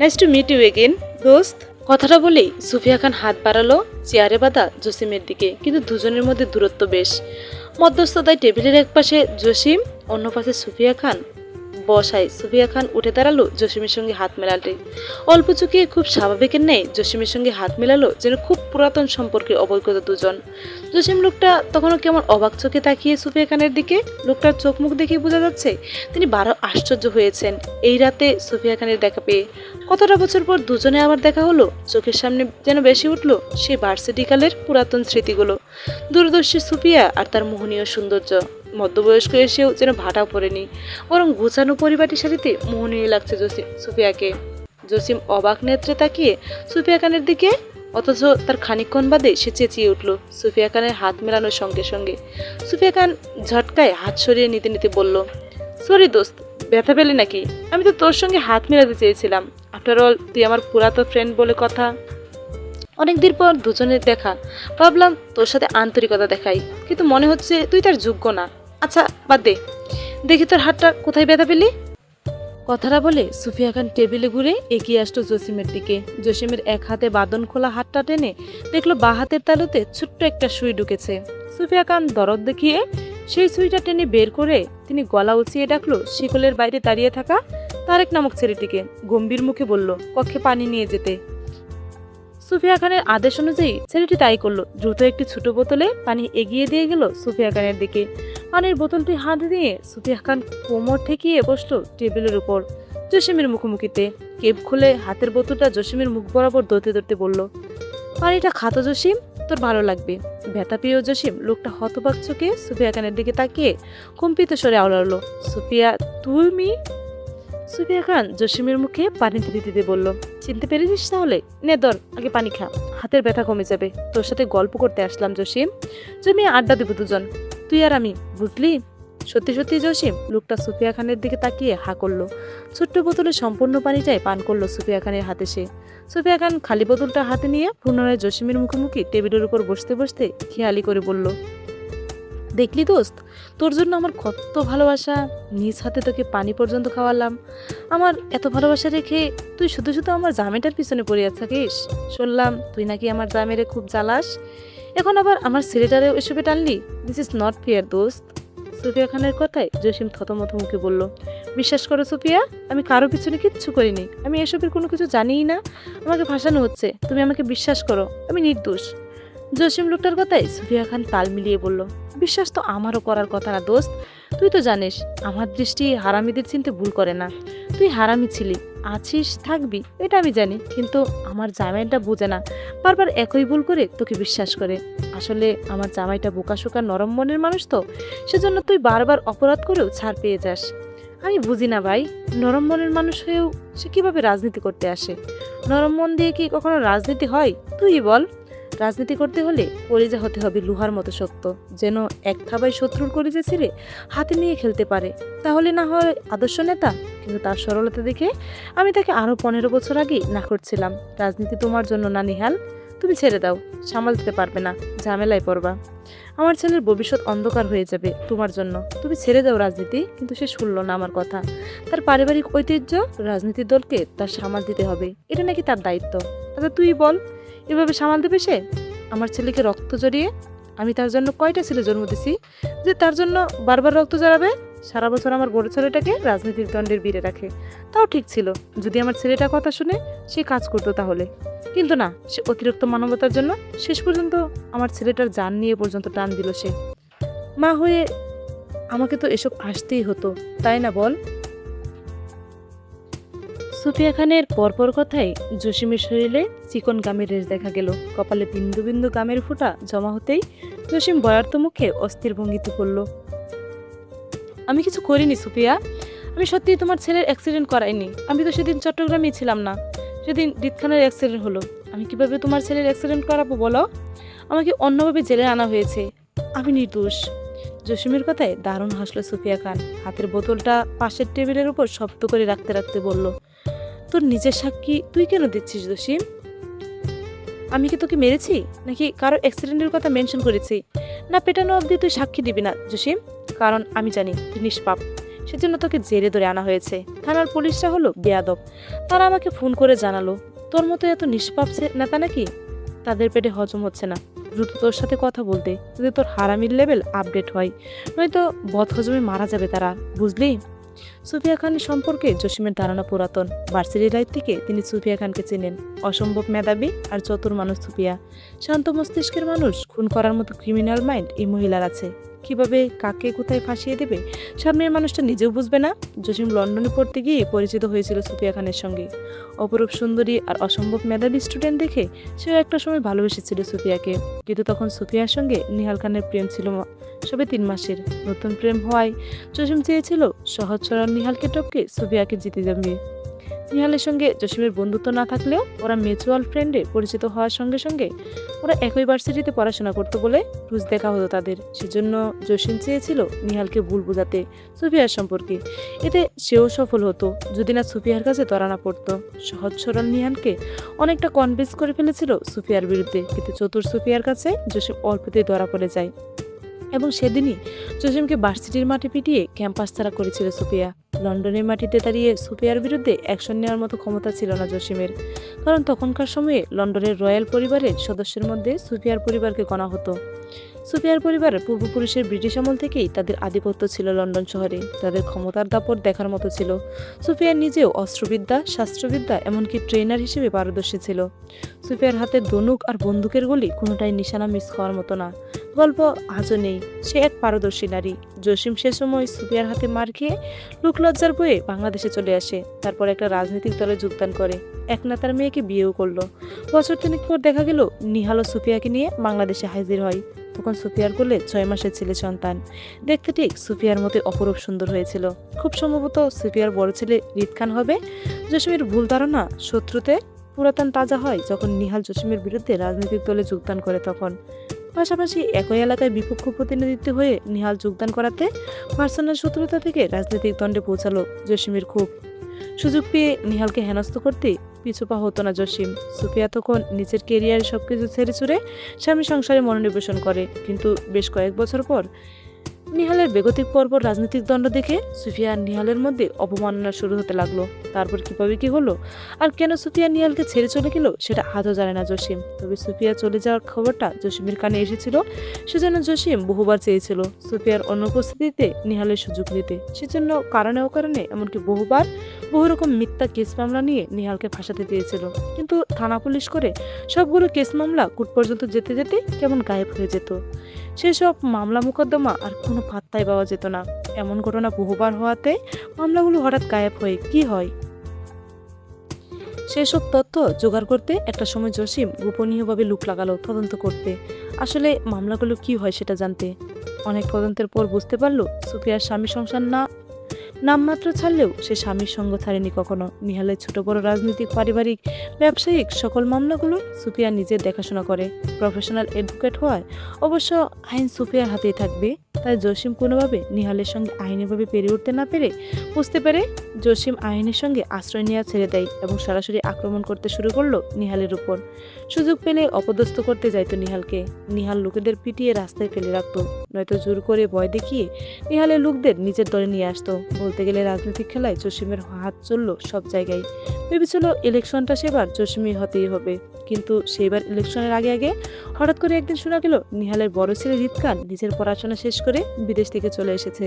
S1: Nice to meet you again দোস্ত। কথাটা বলেই সুফিয়া খান হাত বাড়ালো চেয়ারে বাঁধা জসিমের দিকে, কিন্তু দুজনের মধ্যে দূরত্ব বেশ। মধ্যস্থতায় টেবিলের এক পাশে জসিম, অন্য পাশে সুফিয়া খান বসায়। সুফিয়া খান উঠে দাঁড়ালো জসিমের সঙ্গে হাত মেলাতে। অল্প চুকিয়ে খুব স্বাভাবিকের ন্যায় জসিমের সঙ্গে হাত মেলালো, যেন খুব পুরাতন সম্পর্কে অবগত দুজন। জসিম লোকটা তখনও কেমন অবাক চোখে তাকিয়ে সুফিয়া খানের দিকে। লোকটার চোখ মুখ দেখেই বোঝা যাচ্ছে তিনি বারো আশ্চর্য হয়েছেন এই রাতে সুফিয়া খানের দেখা পেয়ে। কতটা বছর পর দুজনে আবার দেখা হলো, চোখের সামনে যেন বেশি উঠলো সেই ভার্সিটিকালের পুরাতন স্মৃতিগুলো। দূরদর্শী সুফিয়া আর তার মোহনীয় সৌন্দর্য। মধ্যবয়স্ক এসেও যেন ভাটা পড়েনি, বরং গোছানো পরিবারের সাথে মোহনীয় লাগছে সুফিয়াকে। জসিম অবাক নেত্রে তাকিয়ে সুফিয়া খানের দিকে, অথচ তার খানিকক্ষণ বাদে সে চেঁচিয়ে উঠল সুফিয়া খানের হাত মেলানোর সঙ্গে সঙ্গে। সুফিয়া খান ঝটকায় হাত সরিয়ে নিতে নিতে বলল, সরি দোস্ত, ব্যথা পেলে নাকি? আমি তো তোর সঙ্গে হাত মেলাতে চেয়েছিলাম। আফটার অল তুই আমার পুরাতন ফ্রেন্ড বলে কথা, অনেকদিন পর দুজনের দেখা, ভাবলাম তোর সাথে আন্তরিকতা দেখাই, কিন্তু মনে হচ্ছে তুই তার যোগ্য না। আচ্ছা বাদ দে, দেখি তোর হাতটা কোথায় ব্যথা পেলি। কথাটা বলে সুফিয়া খান টেবিলে ঘুরে এগিয়ে আসলো জসিমের দিকে। জসিমের এক হাতে বাঁধন খোলা হাতটা টেনে দেখলো বাঁ হাতের তালুতে ছোট্ট একটা সুই ঢুকেছে। সুফিয়া খান দরদ দেখিয়ে সেই সুইটা টেনে বের করে তিনি গলা উঁচিয়ে ডাকলো শিকলের বাইরে দাঁড়িয়ে থাকা তারেক নামক ছেলেটিকে। গম্ভীর মুখে বলল, কক্ষে পানি নিয়ে যেতে। সুফিয়া খানের আদেশ অনুযায়ী ছেলেটি তাই করলো। দ্রুত একটি ছোট বোতলে পানি এগিয়ে দিয়ে গেল সুফিয়া খানের দিকে। পানির বোতলটি হাত দিয়ে সুফিয়া খান কোমর ঠেকিয়ে বসলো টেবিলের উপর জসিমের মুখোমুখিতে। কেপ খুলে হাতের বোতলটা জসিমের মুখ বরাবর ধরতে ধরতে বলল, পানিটা খাতো জসিম, তোর ভালো লাগবে। ব্যথা পেয়েও জসিম লোকটা হতবাক চোখে সুফিয়া খানের দিকে তাকিয়ে কম্পিত স্বরে আওড়ালো, সুফিয়া তুমি? সুফিয়া খান জসিমের মুখে পানি দিতে দিতে বলল, চিনতে পেরেছিস তাহলে? নে ধর, আগে পানি খা, হাতের ব্যথা কমে যাবে। তোর সাথে গল্প করতে আসলাম জসিম, জমিয়ে আড্ডা দেবো দুজন, তুই আর আমি, বুঝলি? সত্যি সত্যি জসিম লোকটা সুফিয়া খানের দিকে তাকিয়ে হা করলো। ছোট্ট বোতলে সম্পূর্ণ পানিটাই পান করলো সুফিয়া খানের হাতে সে। সুফিয়া খান খালি বোতলটা হাতে নিয়ে পুনরায় জসিমের মুখোমুখি টেবিলের উপর বসতে বসতে খেয়ালি করে বলল, দেখলি দোস্ত, তোর জন্য আমার কত ভালোবাসা, নিজ হাতে তোকে পানি পর্যন্ত খাওয়ালাম। আমার এত ভালোবাসা রেখে তুই শুধু শুধু আমার জামাইটার পিছনে পড়ে থাকিস। শুনলাম তুই নাকি আমার জামাইরে খুব জ্বালাস, এখন আবার আমার ছেলেটারে এসবে টানলি। দিস ইজ নট ফেয়ার দোস্ত। সুফিয়া খানের কথায় জসিম থতমত মুখে বলল, বিশ্বাস করো সুফিয়া, আমি কারো পিছনে কিচ্ছু করিনি, আমি এসবের কোনো কিছু জানিই না, আমাকে ফাঁসানো হচ্ছে, তুমি আমাকে বিশ্বাস করো, আমি নির্দোষ। জসিম লোকটার কথায় সুফিয়া খান তাল মিলিয়ে বলল, বিশ্বাস তো আমারও করার কথা না দোস্ত, তুই তো জানিস আমার দৃষ্টি হারামিদের চিনতে ভুল করে না। তুই হারামি ছিলি, আছিস, থাকবি, এটা আমি জানি, কিন্তু আমার জামাইটা বোঝে না, বারবার একই ভুল করে তোকে বিশ্বাস করে। আসলে আমার জামাইটা বোকাশোকা নরম মনের মানুষ তো, সেজন্য তুই বারবার অপরাধ করেও ছাড় পেয়ে যাস। আমি বুঝি না ভাই, নরম মনের মানুষ হয়েও সে কিভাবে রাজনীতি করতে আসে? নরম মন দিয়ে কি কখনো রাজনীতি হয়? তুই বল। রাজনীতি করতে হলে কলিজা হতে হবে লোহার মতো শক্ত, যেন এক থাবায় শত্রুর কলিজা ছিঁড়ে হাতে নিয়ে খেলতে পারে, তাহলে না হয় আদর্শ নেতা। কিন্তু তার সরলতা দেখে আমি তাকে আরো 15 বছর আগে না করছিলাম। রাজনীতি তোমার জন্য না নিহাল, তুমি ছেড়ে দাও, সামাল দিতে পারবে না, ঝামেলায় পড়বা, আমার ছেলের ভবিষ্যৎ অন্ধকার হয়ে যাবে তোমার জন্য, তুমি ছেড়ে দাও রাজনীতি। কিন্তু সে শুনল না আমার কথা। তার পারিবারিক ঐতিহ্য, রাজনীতির দলকে তার সামাল দিতে হবে, এটা নাকি তার দায়িত্ব। আচ্ছা তুই বল, এভাবে সামাল দেবে সে আমার ছেলেকে? রক্ত জড়িয়ে আমি তার জন্য কয়টা ছেলে জন্ম দিছি যে তার জন্য বারবার রক্ত জড়াবে? সারা বছর আমার বড় ছেলেটাকে রাজনীতির দণ্ডের বীরে রাখে, তাও ঠিক ছিল যদি আমার ছেলেটা কথা শুনে সে কাজ করতো তাহলে। কিন্তু না, সে অতিরিক্ত মানবতার জন্য শেষ পর্যন্ত আমার ছেলেটার জান নিয়ে পর্যন্ত টান দিল সে। মা হয়ে আমাকে তো এসব আসতেই হতো, তাই না বল? সুফিয়া খানের পরপর কথায় জসিমের শরীরে চিকন গামের রেশ দেখা গেল। কপালে বিন্দু বিন্দু গামের ফোঁটা জমা হতেই জসিম বয়ার্ত মুখে অস্থির ভঙ্গিতে বলল, আমি কিছু করিনি সুফিয়া, আমি সত্যিই তোমার ছেলের অ্যাক্সিডেন্ট করাইনি। আমি তো সেদিন চট্টগ্রামেই ছিলাম না, সেদিন হৃদ খানের অ্যাক্সিডেন্ট হলো। আমি কিভাবে তোমার ছেলের অ্যাক্সিডেন্ট করাবো বলো? আমাকে অন্যভাবে জেলে আনা হয়েছে, আমি নির্দোষ। জসিমের কথায় দারুণ হাসলো সুফিয়া খান। হাতের বোতলটা পাশের টেবিলের উপর শব্দ করে রাখতে রাখতে বলল, তোর নিজের সাক্ষী তুই কেন দিচ্ছিস জসিম? আমি কি তোকে মেরেছি, নাকি কারো অ্যাক্সিডেন্টের কথা মেনশন করেছি? না পেটানো অবধি তুই সাক্ষী দিবি না জসিম, কারণ আমি জানি তুই নিষ্পাপ, সেজন্য তোকে জেলে ধরে আনা হয়েছে। থানার পুলিশরা হলো বেয়াদব, তারা আমাকে ফোন করে জানালো তোর মতো এত নিষ্পাপ নেতা নাকি তাদের পেটে হজম হচ্ছে না, দ্রুত তোর সাথে কথা বলতে, যদি তোর হারামির লেভেল আপডেট হয়, নয়তো বদহজমে মারা যাবে তারা, বুঝলি? সুফিয়া খানের সম্পর্কে জসিমের ধারণা পুরাতন। ভার্সিটি লাইফ থেকে তিনি সুফিয়া খানকে চেনেন। অসম্ভব মেধাবী আর চতুর মানুষ সুফিয়া, শান্ত মস্তিষ্কের মানুষ। খুন করার মতো ক্রিমিনাল মাইন্ড এই মহিলার আছে, কিভাবে কাকে কোথায় ফাঁসিয়ে দেবে সামনের মানুষটা নিজেও বুঝবে না। জসিম লন্ডনে পড়তে গিয়ে পরিচিত হয়েছিল সুফিয়া খানের সঙ্গে। অপরূপ সুন্দরী আর অসম্ভব মেধাবী স্টুডেন্ট দেখে সেও একটা সময় ভালোবেসেছিল সুফিয়াকে, কিন্তু তখন সুফিয়ার সঙ্গে নিহাল খানের প্রেম ছিল সবে 3 মাসের। নতুন প্রেম হওয়ায় জসিম চেয়েছিল সহজ সরল নিহালকে টপকে সুফিয়াকে জিতে যাবে। নিহালের সঙ্গে জসিমের বন্ধুত্ব না থাকলেও ওরা মিউচুয়াল ফ্রেন্ডে পরিচিত হওয়ার সঙ্গে সঙ্গে ওরা একই ভার্সিটিতে পড়াশোনা করতো বলে রোজ দেখা হতো তাদের। সেজন্য জসিম চেয়েছিল নিহালকে ভুল বোঝাতে সুফিয়ার সম্পর্কে, এতে সেও সফল হতো যদি না সুফিয়ার কাছে ধরা না পড়তো। সহজ সরল নিহালকে অনেকটা কনভিন্স করে ফেলেছিল সুফিয়ার বিরুদ্ধে, কিন্তু চতুর সুফিয়ার কাছে জসিম অল্পতেই ধরা পড়ে যায় এবং সেদিনই জসিমকে ভার্সিটির মাঠে পিটিয়ে ক্যাম্পাস ছাড়া করেছিল সুফিয়া। লন্ডনের মাটিতে দাঁড়িয়ে সুফিয়ার বিরুদ্ধে অ্যাকশন নেওয়ার মতো ক্ষমতা ছিল না জসিমের, কারণ তখনকার সময়ে লন্ডনের রয়্যাল পরিবারের সদস্যের মধ্যে সুফিয়ার পরিবারকে গণা হতো। সুফিয়ার পরিবারের পূর্বপুরুষের ব্রিটিশ আমল থেকেই তাদের আধিপত্য ছিল লন্ডন শহরে, তাদের ক্ষমতার দাপট দেখার মতো ছিল। সুফিয়া নিজেও অস্ত্রবিদ্যা, শাস্ত্রবিদ্যা, এমনকি ট্রেনার হিসেবে পারদর্শী ছিল। সুফিয়ার হাতে ধনুক আর বন্দুকের গুলি কোনোটাই নিশানা মিস হওয়ার মতো না। গল্প আজও নেই। সে এক পারদর্শী নারী। জসিম সে সময় সুফিয়ার হাতে মার খেয়ে লোকলজ্জার বয়ে বাংলাদেশে চলে আসে। তারপর একটা রাজনৈতিক দলে যোগদান করে, এক নেতার মেয়েকে বিয়েও করলো। বছর তিনেক পর দেখা গেল নিহাল ও সুফিয়াকে নিয়ে বাংলাদেশে হাজির হয়। তখন সুফিয়ার কোলে 6 মাসের ছেলে সন্তান। দেখতে ঠিক সুফিয়ার মতো অপরূপ সুন্দর হয়েছিল। খুব সম্ভবত সুফিয়ার বড় ছেলে রিদ খান হবে। জসিমের ভুল ধারণা শত্রুতে পুরাতন তাজা হয় যখন নিহাল জসিমের বিরুদ্ধে রাজনৈতিক দলে যোগদান করে। তখন পাশাপাশি একই এলাকায় বিপক্ষ প্রতিনিধিত্ব হয়ে নিহাল যোগদান করাতে পার্সোনাল শত্রুতা থেকে রাজনৈতিক দ্বন্দ্বে পৌঁছালো জসিমের। খুব সুযোগ পেয়ে নিহালকে হেনস্থ করতে পিছুপা হতো না জসিম। সুফিয়া তখন নিজের কেরিয়ারে সবকিছু ছেড়ে ছুড়ে স্বামী সংসারে মনোনিবেশন করে। কিন্তু বেশ কয়েক বছর পর নিহালের বেগতিক পরপর রাজনৈতিক দ্বন্দ্ব দেখে সুফিয়া আর নিহালের মধ্যে অবমাননা শুরু হতে লাগলো। তারপর কিভাবে কি হলো আর কেন সুফিয়া নিহালকে ছেড়ে চলে গেল সেটা আজও জানে না জসিম। তবে সুফিয়া চলে যাওয়ার খবরটা জসিমের কানে এসেছিল। সেজন্য জসিম বহুবার চেয়েছিল সুফিয়ার অনুপস্থিতিতে নিহালের সুযোগ নিতে। সেজন্য কারণে অকারণে এমনকি বহুবার বহু রকম মিথ্যা কেস মামলা নিয়ে নিহালকে ফাঁসাতে চেয়েছিল। কিন্তু থানা পুলিশ করে সবগুলো কেস মামলা কোর্ট পর্যন্ত যেতে যেতে কেমন গায়েব হয়ে যেত। সেসব মামলা মোকদ্দমা আর কোনো পাত্তাই পাওয়া যেত না। এমন ঘটনা বহুবার হওয়াতে মামলাগুলো হঠাৎ গায়েব হয়ে কি হয় সেসব তথ্য জোগাড় করতে একটা সময় জসিম গোপনীয়ভাবে লুক লাগালো তদন্ত করতে। আসলে মামলাগুলো কি হয় সেটা জানতে। অনেক তদন্তের পর বুঝতে পারলো সুফিয়ার স্বামী সংসার নামমাত্র ছাড়লেও সে স্বামীর সঙ্গ ছাড়েনি কখনো। নিহালের ছোট বড় রাজনৈতিক, পারিবারিক, ব্যবসায়িক সকল মামলাগুলো সুফিয়া নিজে দেখাশোনা করে। প্রফেশনাল অ্যাডভোকেট হওয়ায় অবশ্য আইন সুফিয়ার হাতেই থাকবে। তাই জসিম কোনোভাবে নিহালের সঙ্গে আইনিভাবে পেরে উঠতে না পেরে বুঝতে পেরে জসিম আইনের সঙ্গে আশ্রয় নেওয়া ছেড়ে দেয় এবং সরাসরি আক্রমণ করতে শুরু করলো নিহালের উপর। সুযোগ পেলে অপদস্থ করতে যাইতো নিহালকে। নিহাল লোকেদের পিটিয়ে রাস্তায় ফেলে রাখতো, নয়তো জোর করে ভয় দেখিয়ে নিহালের লোকদের নিজের দলে নিয়ে আসতো। বলতে গেলে রাজনৈতিক খেলায় জসিমের হাত চলল সব জায়গায়। ভেবেছিল ইলেকশনটা সেবার জসিমই হতেই হবে। কিন্তু সেইবার ইলেকশনের আগে আগে হঠাৎ করে একদিন শোনা গেল নিহালের বড় ছেলে রিদ খান নিজের পড়াশোনা শেষ করে বিদেশ থেকে চলে এসেছে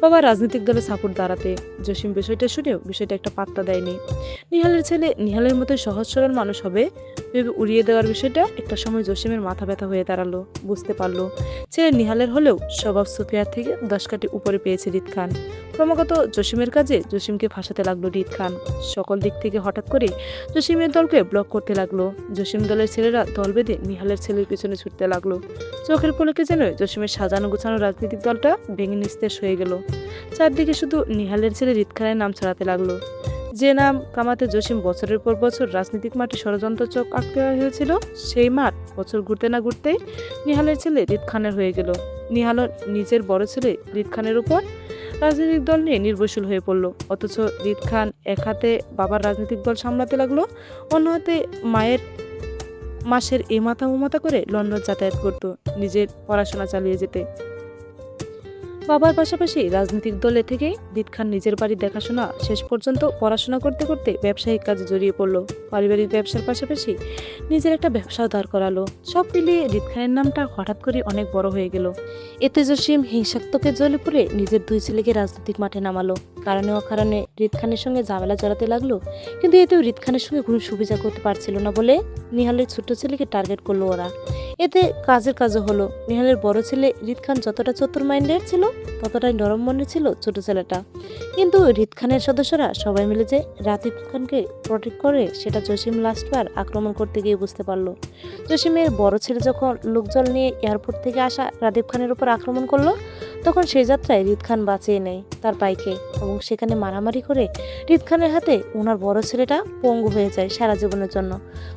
S1: বাবা রাজনৈতিক দলে সাপোর্ট দাঁড়াতে। জসিম বিষয়টা শুনেও বিষয়টা একটা পাত্তা দেয়নি। নিহালের ছেলে নিহালের মতো সহজ সরল মানুষ হবে ভেবে উড়িয়ে দেওয়ার বিষয়টা একটা সময় জসিমের মাথা ব্যথা হয়ে দাঁড়ালো। বুঝতে পারলো ছেলে নিহালের হলেও স্বভাব সুফিয়ার থেকে 10 কাঠি উপরে পেয়েছে রিদ খান। ক্রমাগত জসিমের কাজে জসিমকে ফাঁসাতে লাগলো রিদ খান। সকল দিক থেকে হঠাৎ করে জসিমের দলকে ব্লক করতে লাগলো। জসিম দলের ছেলেরা দল বেঁধে নিহালের ছেলের পিছনে ছুটতে লাগলো। চোখের পলকে যেন জসিমের সাজানো গোছানো রাজনৈতিক দলটা ভেঙে নিস্তেজ হয়ে গেল। চারদিকে শুধু নিহালের ছেলে রিদ খানের নাম ছড়াতে লাগলো, যে নাম কামাতে জসিম বছরের পর বছর রাজনৈতিক মাঠে ষড়যন্ত্র চোখ আঁকতে হয়েছিল। সেই মাঠ বছর ঘুরতে না ঘুরতেই নিহালের ছেলে রিদ খানের হয়ে গেল। নিহাল নিজের বড় ছেলে রিদ খানের উপর রাজনৈতিক দল নিয়ে নির্ভরশীল হয়ে পড়ল। অথচ রিদ খান এক হাতে বাবার রাজনৈতিক দল সামলাতে লাগলো, অন্য হাতে মায়ের মাসের এ মাথা ও মাথা করে লন্ডন যাতায়াত করত নিজের পড়াশোনা চালিয়ে যেতে। বাবার পাশাপাশি রাজনৈতিক দলে থেকে রিদ খান নিজের বাড়ির দেখাশোনা শেষ পর্যন্ত পড়াশোনা করতে করতে ব্যবসায়িক কাজে জড়িয়ে পড়লো। পারিবারিক ব্যবসার পাশাপাশি নিজের একটা ব্যবসাও দাঁড় করালো। সব মিলিয়ে রিদ খানের নামটা হঠাৎ করে অনেক বড় হয়ে গেল। এতে জসিম হিংসাত্মকে জ্বলে পড়ে নিজের 2 ছেলেকে রাজনৈতিক মাঠে নামালো। কারণে অকারণে রিদ খানের সঙ্গে ঝামেলা জড়াতে লাগলো। কিন্তু এতেও রিদ খানের সঙ্গে কোনো সুবিধা করতে পারছিল না বলে নিহালের ছোট্ট ছেলেকে টার্গেট করলো ওরা। এতে কাজের কাজও হলো। নিহালের বড় ছেলে রিদ খান যতটা চতুর মাইন্ডের ছিল ততটাই নরম মনের ছিল ছোট ছেলেটা। কিন্তু রিদ খানের সদস্যরা সবাই মিলে যে রাতিব খানকে প্রোটেক্ট করে সেটা জসিম লাস্টবার আক্রমণ করতে গিয়ে বুঝতে পারলো। জসিমের বড় ছেলে যখন লোকজল নিয়ে এয়ারপোর্ট থেকে আসা রাতিব খানের উপর আক্রমণ করলো তখন সেই যাত্রায় রিদ খান বাঁচিয়ে নেয় তার বাইকে এবং সেখানে মারামারি করে রিদ খানের হাতে ওনার বড় ছেলেটা পঙ্গু হয়ে যায় সারা জীবনের জন্য।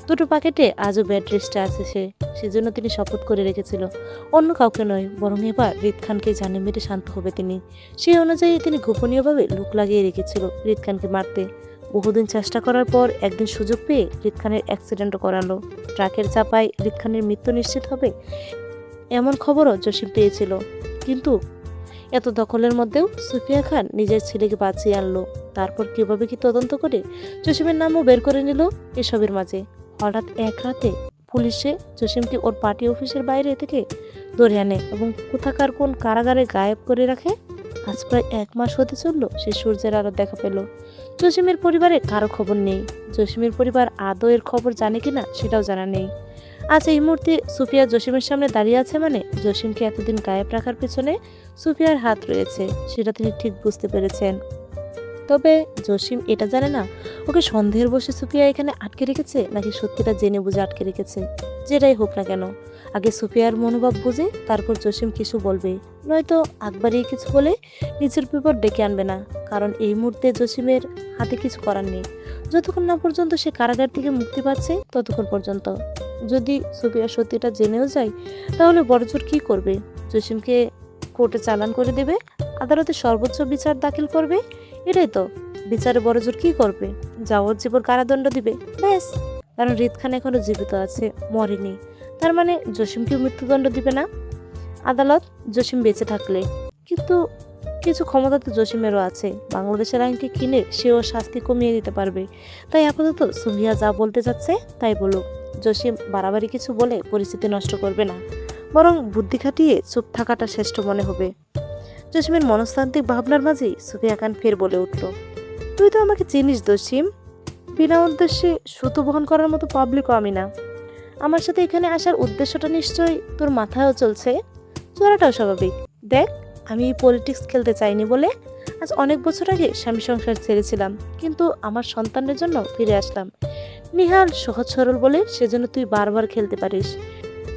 S1: দুটো প্যাকেটে আজও বেড রেস্টে আছে সে। সেজন্য তিনি শপথ করে রেখেছিল অন্য কাউকে নয় বরং এবার রিদ খানকে জানে মেরে শান্ত হবে তিনি। সেই অনুযায়ী তিনি গোপনীয়ভাবে লুক লাগিয়ে রেখেছিল রিদ খানকে মারতে। বহুদিন চেষ্টা করার পর একদিন সুযোগ পেয়ে রিদ খানের অ্যাক্সিডেন্টও করালো। ট্রাকের চাপায় রিদ খানের মৃত্যু নিশ্চিত হবে এমন খবরও জসিম পেয়েছিল। কিন্তু এত দখলের মধ্যেও সুফিয়া খান নিজের ছেলেকে বাঁচিয়ে আনলো। তারপর কিভাবে কি তদন্ত করে জসিমের নামও বের করে নিল। এসবের মাঝে হঠাৎ এক রাতে পুলিশে জসিমকে ওর পার্টি অফিসের বাইরে থেকে ধরে আনে এবং কোথাকার কোন কারাগারে গায়েব করে রাখে। আজ প্রায় 1 মাস হতে চললো সে সূর্যের আলো দেখা পেল। জসিমের পরিবারে কারো খবর নেই। জসিমের পরিবার আদৌ এর খবর জানে কিনা সেটাও জানা নেই। আজ এই মুহূর্তে সুফিয়া জসিমের সামনে দাঁড়িয়ে আছে, মানে জসিমকে এতদিন গায়েব রাখার পেছনে সুফিয়ার হাত রয়েছে, সেটা তিনি ঠিক বুঝতে পেরেছেন। তবে জসিম এটা জানে না ওকে সন্দেহের বশে সুফিয়া এখানে আটকে রেখেছে নাকি সত্যিটা জেনে বুঝে আটকে রেখেছে। যেটাই হোক না কেন, আগে সুফিয়ার মনোভাব বুঝে তারপর জসিম কিছু বলবে, নয়তো আকবারই কিছু বলে নিজের বিপদ ডেকে আনবে না। কারণ এই মুহূর্তে জসিমের হাতে কিছু করার নেই। যতক্ষণ না পর্যন্ত সে কারাগার থেকে মুক্তি পাচ্ছে ততক্ষণ পর্যন্ত। যদি সুফিয়া সত্যিটা জেনেও যায় তাহলে বড়জোর কি করবে? জসিমকে কোর্টে চালান করে দেবে, আদালতে সর্বোচ্চ বিচার দাখিল করবে। এটাই তো। বিচারে বড়জোর কি করবে? যাবজ্জীবন কারাদণ্ড দিবে, ব্যাস। কারণ রিদ খান এখনো জীবিত আছে, মরেনি। তার মানে জসিমকে মৃত্যুদণ্ড দিবে না আদালত, জসিম বেঁচে থাকলে। কিন্তু কিছু ক্ষমতা তো জসিমেরও আছে। বাংলাদেশের আইনকে কিনে সেও শাস্তি কমিয়ে দিতে পারবে। তাই আপাতত সুফিয়া যা বলতে যাচ্ছে তাই বলুক। জসিম বাড়াবাড়ি কিছু বলে পরিস্থিতি নষ্ট করবে না, বরং বুদ্ধি খাটিয়ে চুপ থাকাটা শ্রেষ্ঠ মনে হবে। জসিমের মনস্তান্ত্রিক ভাবনার মাঝেই সুফিয়া খান ফের বলে উঠল, তুই তো আমাকে চিনিস জসিম, বিনা উদ্দেশ্যে সুতো বহন করার মতো পাবলিকও আমি না। আমার সাথে এখানে আসার উদ্দেশ্যটা নিশ্চয়ই তোর মাথায়ও চলছে। চোরাটাও স্বাভাবিক। দেখ, আমি পলিটিক্স খেলতে চাইনি বলে আজ অনেক বছর আগে স্বামী সংসার ছেড়েছিলাম, কিন্তু আমার সন্তানের জন্য ফিরে আসলাম। নিহাল সহজ সরল বলে সেজন্য তুই বারবার খেলতে পারিস।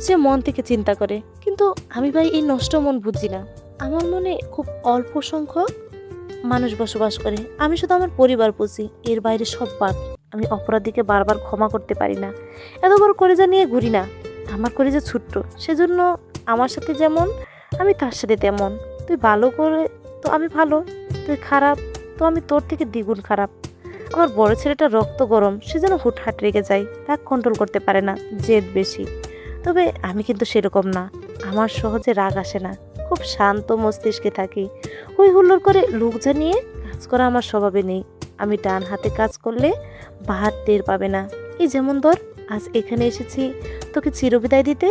S1: সে মন থেকে চিন্তা করে, কিন্তু আমি ভাই এই নষ্ট মন বুঝি না। আমার মনে খুব অল্প সংখ্যক মানুষ বসবাস করে। আমি শুধু আমার পরিবার বুঝি, এর বাইরে সব বাদ। আমি অপরাধীকে বারবার ক্ষমা করতে পারি না। এত বড় কলেজা নিয়ে ঘুরি না। আমার কলেজা ছোট্ট, সেজন্য আমার সাথে যেমন আমি তার সাথে তেমন। তুই ভালো করে তো আমি ভালো, তুই খারাপ তো আমি তোর থেকে দ্বিগুণ খারাপ। আমার বড় ছেলেটা রক্ত গরম, সে যেন হুটহাট রেগে যায়, রাগ কন্ট্রোল করতে পারে না, জেদ বেশি। তবে আমি কিন্তু সেরকম না, আমার সহজে রাগ আসে না, খুব শান্ত মস্তিষ্কে থাকি। হই হুল্লোড় করে লোক জানিয়ে কাজ করা আমার স্বভাবে নেই। আমি ডান হাতে কাজ করলে বাঁ হাত টের পাবে না। এই যেমন ধর, আজ এখানে এসেছি তোকে চিরবিদায় দিতে।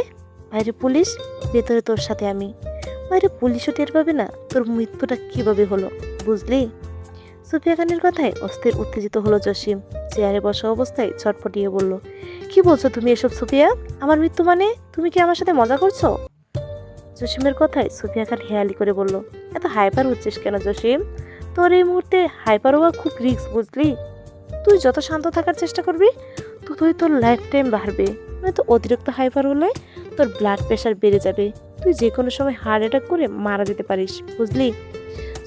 S1: বাইরে পুলিশ, ভেতরে তোর সাথে আমি। বাইরে পুলিশও টের পাবে না তোর মৃত্যুটা কিভাবে হলো, বুঝলি? সুফিয়া খানের কথায় অস্থির উত্তেজিত হলো জসিম। চেয়ারে বসা অবস্থায় ছটফটিয়ে বলল, কি বলছো তুমি এসব সুফিয়া? আমার মৃত্যু মানে? তুমি কি আমার সাথে মজা করছো? জসিমের কথায় সুফিয়া খান হেয়ালি করে বলল, এত হাইপার হচ্ছিস কেন জসিম? তোর এই মুহূর্তে হাইপার হওয়া খুব রিস্ক, বুঝলি? তুই যত শান্ত থাকার চেষ্টা করবি ততই তোর লাইফ টাইম বাড়বে। নয়তো অতিরিক্ত হাইপার হলে তোর ব্লাড প্রেশার বেড়ে যাবে। তুই যে কোনো সময় হার্ট অ্যাটাক করে মারা যেতে পারিস, বুঝলি?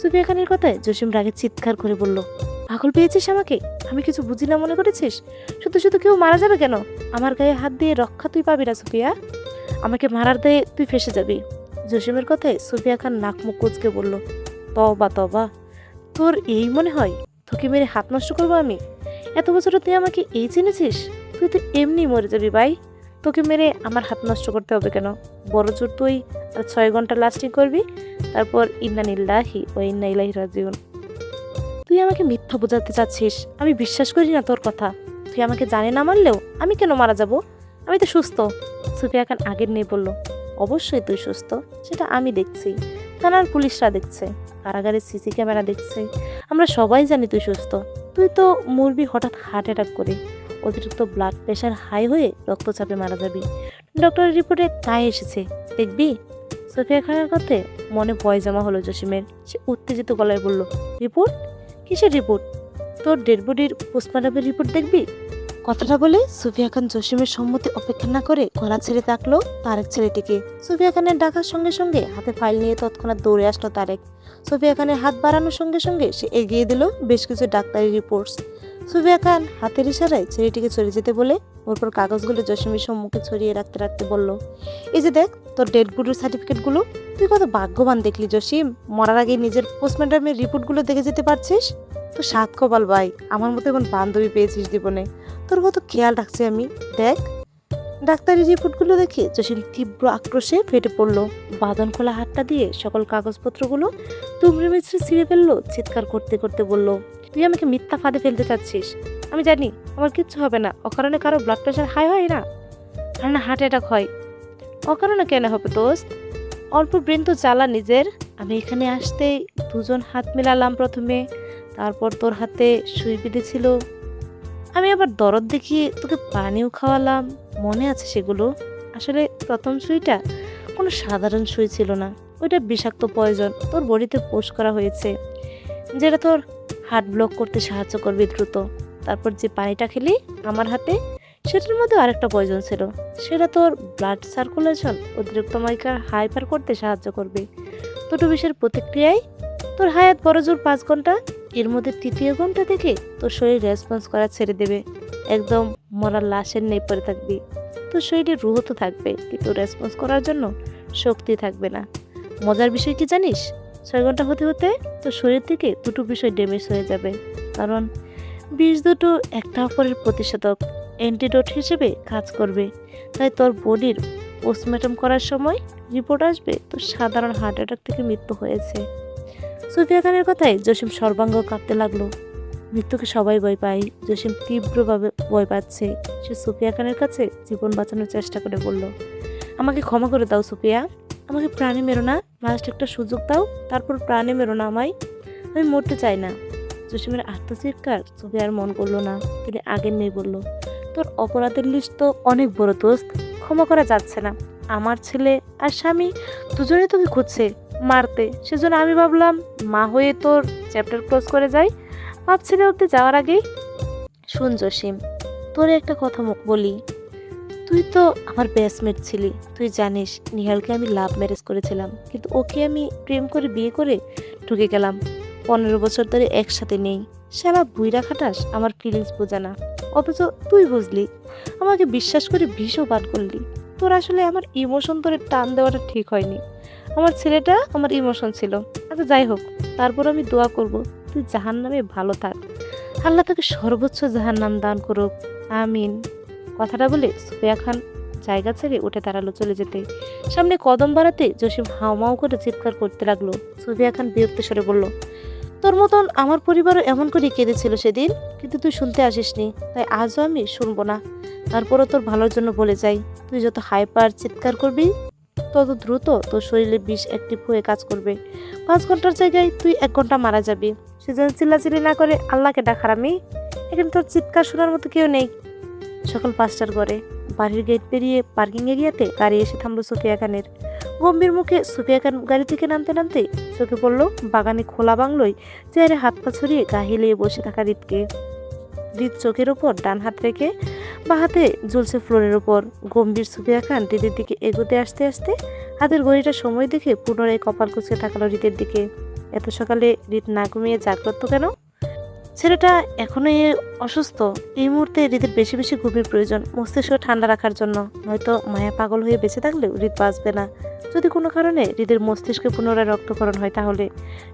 S1: সুফিয়া খানের কথায় জসিম রাগে চিৎকার করে বলল, পাগল পেয়েছিস আমাকে? আমি কিছু বুঝি না মনে করেছিস? শুধু শুধু কেউ মারা যাবে কেন? আমার গায়ে হাত দিয়ে রক্ষা তুই পাবি না সুফিয়া। আমাকে মারার দায়ে তুই ফেসে যাবি। জসিমের কথায় সুফিয়া খান নাক মুখ কুঁচকে বলল, তবা তবা, তোর এই মনে হয় তোকে মেরে হাত নষ্ট করবো আমি? এত বছর তুই আমাকে এই চিনেছিস? তুই তো এমনি মরে যাবি ভাই। তোকে মেরে আমার হাত নষ্ট করতে হবে কেন? বড় জোর তুই আর 6 ঘন্টা লাস্টিং করবি, তারপর ইন্না নিল্লাহি ও ইন্না ইলাইহি রাজিউন। তুই আমাকে মিথ্যা বোঝাতে চাচ্ছিস। আমি বিশ্বাস করি না তোর কথা। তুই আমাকে জানে না মারলেও আমি কেন মারা যাব? আমি তো সুস্থ। সুফিয়া খান আগের নেই বলল, অবশ্যই তুই সুস্থ, সেটা আমি দেখছি, থানার পুলিশরা দেখছে, কারাগারের সিসি ক্যামেরা দেখছে। আমরা সবাই জানি তুই সুস্থ। তুই তো মরবি হঠাৎ হার্ট অ্যাটাক করে, অতিরিক্ত ব্লাড প্রেশার হাই হয়ে রক্তচাপে মারা যাবি। ডক্টরের রিপোর্টে তাই এসেছে, দেখবি? সুফিয়া খানের কথায় মনে ভয় জমা হলো জসিমের। সে উত্তেজিত গলায় বলল, রিপোর্ট? কিসের রিপোর্ট? তোর ডেড বডির পোস্টমর্টমের রিপোর্ট দেখবি? কথাটা বলে সুফিয়া খান জসিমের সম্মতি অপেক্ষা না করে গলা ছেড়ে তাকলো তারেক ছেলেটিকে। সুফিয়া খানের ডাকার সঙ্গে সঙ্গে হাতে ফাইল নিয়ে তৎক্ষণাৎ দৌড়ে আসলো তারেক। সুফিয়া খানের হাত বাড়ানোর সঙ্গে সঙ্গে সে এগিয়ে দিল বেশ কিছু ডাক্তারি রিপোর্টস। সুফিয়া খান হাতের ইশারায় ছেলেটিকে চলে যেতে বলে ওরপর কাগজগুলো জসিমের সম্মুখে ছড়িয়ে রাখতে রাখতে বলল, এই যে দেখ তোর ডেড বডির সার্টিফিকেটগুলো। তুই কত ভাগ্যবান দেখলি জসিম, মরার আগে নিজের পোস্টমর্টমের রিপোর্টগুলো দেখে যেতে পারছিস। তো সাত কপাল ভাই, আমার মতো এমন বান্ধবী পেয়েছিস জীবনে। তোর কত খেয়াল রাখছি আমি, দেখ। ডাক্তারি রিপোর্টগুলো দেখে জসিম তীব্র আক্রোশে ফেটে পড়ল। বাঁধন খোলা হাতটা দিয়ে সকল কাগজপত্রগুলো তুমড়ে মিছড়ে ছিঁড়ে ফেললো, চিৎকার করতে করতে বলল, তুই আমাকে মিথ্যা ফাঁদে ফেলতে চাচ্ছিস। আমি জানি আমার কিচ্ছু হবে না। অকারণে কারো ব্লাড প্রেশার হাই হয় না, আর না হার্ট অ্যাটাক হয়। অকারণে কেন হবে দোস্ত? অল্প ব্রেন তো চালা নিজের। আমি এখানে আসতেই দুজন হাত মেলালাম প্রথমে, তারপর তোর হাতে সুই বিঁধেছিল, আমি আবার দরদ দেখিয়ে তোকে পানিও খাওয়ালাম, মনে আছে সেগুলো? আসলে প্রথম সুইটা কোনো সাধারণ সুই ছিল না, ওইটা বিষাক্ত পয়জন তোর বডিতে পোষ করা হয়েছে, যেটা তোর হার্ট ব্লক করতে সাহায্য করবে দ্রুত। তারপর যে পানিটা খেলি আমার হাতে, সেটার মধ্যে আরেকটা পয়জন ছিল, সেটা তোর ব্লাড সার্কুলেশন অতিরিক্ত মাত্রা হাইপার করতে সাহায্য করবে। দুটো বিষের প্রতিক্রিয়ায় তোর হায়াত বড় জোর 5 ঘন্টা, এর মধ্যে তৃতীয় ঘন্টা থেকে তোর শরীর রেসপন্স করা ছেড়ে দেবে, একদম মরার লাশের নেই পড়ে থাকবি। তোর শরীরে রুহ তো থাকবে, কিন্তু রেসপন্স করার জন্য শক্তি থাকবে না। মজার বিষয় কি জানিস? 6 ঘন্টা হতে হতে তোর শরীর থেকে দুটো বিষয় ড্যামেজ হয়ে যাবে, কারণ বিষ দুটো একটা অপরের প্রতিষেধক অ্যান্টিডোট হিসেবে কাজ করবে। তাই তোর বডির পোস্টমর্টম করার সময় রিপোর্ট আসবে তোর সাধারণ হার্ট অ্যাটাক থেকে মৃত্যু হয়েছে। সুফিয়া খানের কথায় জসিম সর্বাঙ্গ কাঁপতে লাগলো। মৃত্যুকে সবাই ভয় পায়, জসিম তীব্রভাবে ভয় পাচ্ছে। সে সুফিয়া খানের কাছে জীবন বাঁচানোর চেষ্টা করে বলল, আমাকে ক্ষমা করে দাও সুফিয়া, আমাকে প্রাণে মেরো না, লাস্ট একটা সুযোগ দাও, তারপর প্রাণে মেরো না আমায়, আমি মরতে চাই না। জসিমের আত্মচিৎকার সুফিয়ার মন করলো না, তিনি আগের নেই বলল, তোর অপরাধের লিস্ট তো অনেক বড় দোস্ত, ক্ষমা করা যাচ্ছে না। আমার ছেলে আর স্বামী দুজনে তোকে খুঁজছে মারতে, সেজন্য আমি ভাবলাম মা হয়ে তোর চ্যাপ্টার ক্লোজ করে যাই। ভাবছিলে অব্দি যাওয়ার আগেই। শুন জসিম, তোর একটা কথা বলি, তুই তো আমার ব্যাচমেট ছিলি, তুই জানিস নিহালকে আমি লাভ ম্যারেজ করেছিলাম, কিন্তু ওকে আমি প্রেম করে বিয়ে করে ঢুকে গেলাম। 15 বছর ধরে একসাথে নেই, শালা বুইরা খাটাস আমার ফিলিংস বোঝা না, অথচ তুই বুঝলি, আমাকে বিশ্বাস করে বিষও পান করলি। তোর আসলে আমার ইমোশন ধরে টান দেওয়াটা ঠিক হয়নি, আমার ছেলেটা আমার ইমোশন ছিল। আচ্ছা যাই হোক, তারপর আমি দোয়া করব তুই জাহান্নামে ভালো থাক, আল্লাহ তোকে সর্বোচ্চ জাহান্নাম দান করুক, আমিন। কথাটা বলে সুফিয়া খান জায়গা ছেড়ে উঠে দাঁড়ালো চলে যেতে। সামনে কদম বাড়াতে জসিম হাউমাউ করে চিৎকার করতে লাগলো। সুফিয়া খান বিরক্ত স্বরে বলল, তোর মতন আমার পরিবারও এমন করে কেঁদেছিল সেদিন, কিন্তু তুই শুনতে আসিসনি, তাই আজও আমি শুনবো না। তারপরও তোর ভালোর জন্য বলে যাই, তুই যত হাইপার চিৎকার করবি তত দ্রুত তোর শরীরে বিষ অ্যাক্টিভ হয়ে কাজ করবে। 5 ঘন্টার জায়গায় তুই 1 ঘন্টা মারা যাবি। সেজন্য চিল্লাচিল্লি না করে আল্লাহকে ডাক হারামি, এখানে তোর চিৎকার শোনার মতো কেউ নেই। সকাল 5টার পরে বাড়ির গেট পেরিয়ে পার্কিং এরিয়াতে গাড়ি এসে থামলো সুফিয়া খানের। গম্ভীর মুখে সুফিয়া খান গাড়ি থেকে নামতে নামতে চোখে পড়লো বাগানে খোলা বাংলোয় চেয়ারে হাত পা ছড়িয়ে গা হিলিয়ে বসে থাকা রিতকে। রিত চোখের ওপর ডান হাত রেখে বা হাতে ঝুলছে ফ্লোরের ওপর। গম্ভীর সুফিয়া খান রিতের দিকে এগোতে আসতে আসতে হাতের ঘড়িটা সময় দেখে পুনরায় কপাল কুঁচকে তাকালো রিতের দিকে। এত সকালে রিত না ঘুমিয়ে জাগ্রত কেন? ছেলেটা এখনো অসুস্থ, এই মুহূর্তে হৃদের বেশি বেশি ঘুমের প্রয়োজন মস্তিষ্ক ঠান্ডা রাখার জন্য, নয়তো মায়া পাগল হয়ে বেঁচে থাকলেও হৃদ বাঁচবে না। যদি কোনো কারণে হৃদের মস্তিষ্কে পুনরায় রক্তকরণ হয়, তাহলে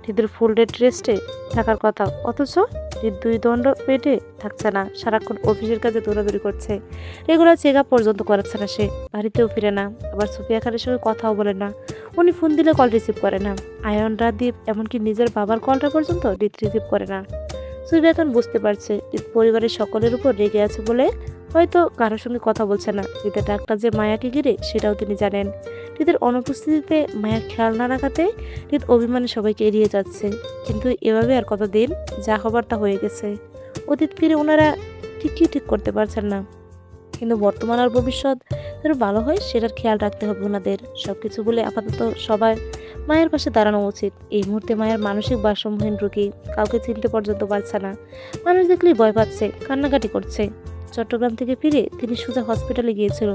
S1: হৃদের ফুল ডেড রেস্টে থাকার কথা, অথচ হৃদ 2 দণ্ড পেটে থাকছে না, সারাক্ষণ অফিসের কাজে দৌড়াদৌড়ি করছে, রেগুলার চেক আপ পর্যন্ত করাচ্ছে না, সে বাড়িতেও ফিরে না, আবার সুফিয়া খানের সঙ্গে কথাও বলে না, উনি ফোন দিলে কল রিসিভ করে না, আয়ন রাদীপ এমনকি নিজের বাবার কলটা পর্যন্ত হৃদ রিসিভ করে না। সুফিয়া খান বুঝতে পারছে হৃদ পরিবারের সকলের উপর রেগে আছে বলে হয়তো কারোর সঙ্গে কথা বলছে না। হৃদের ডাক্তার যে মায়াকে ঘিরে সেটাও তিনি জানেন। হৃদের অনুপস্থিতিতে মায়ার খেয়াল না রাখাতে হৃদ অভিমানে সবাইকে এড়িয়ে যাচ্ছে। কিন্তু এভাবে আর কতদিন? যা হবার তা হয়ে গেছে, অতীত ফিরে ওনারা ঠিকই ঠিক করতে পারছেন না, কিন্তু বর্তমান আর ভবিষ্যৎ যেন ভালো হয় সেটার খেয়াল রাখতে হবে ওনাদের। সবকিছু বলে আপাতত সবার মায়ের পাশে দাঁড়ানো উচিত। এই মুহূর্তে মায়ের মানসিক ভারসাম্যহীন রোগী, কাউকে চিনতে পর্যন্ত পারছে না, মানুষ দেখলেই ভয় পাচ্ছে, কান্নাকাটি করছে। চট্টগ্রাম থেকে ফিরে তিনি সোজা হসপিটালে গিয়েছিল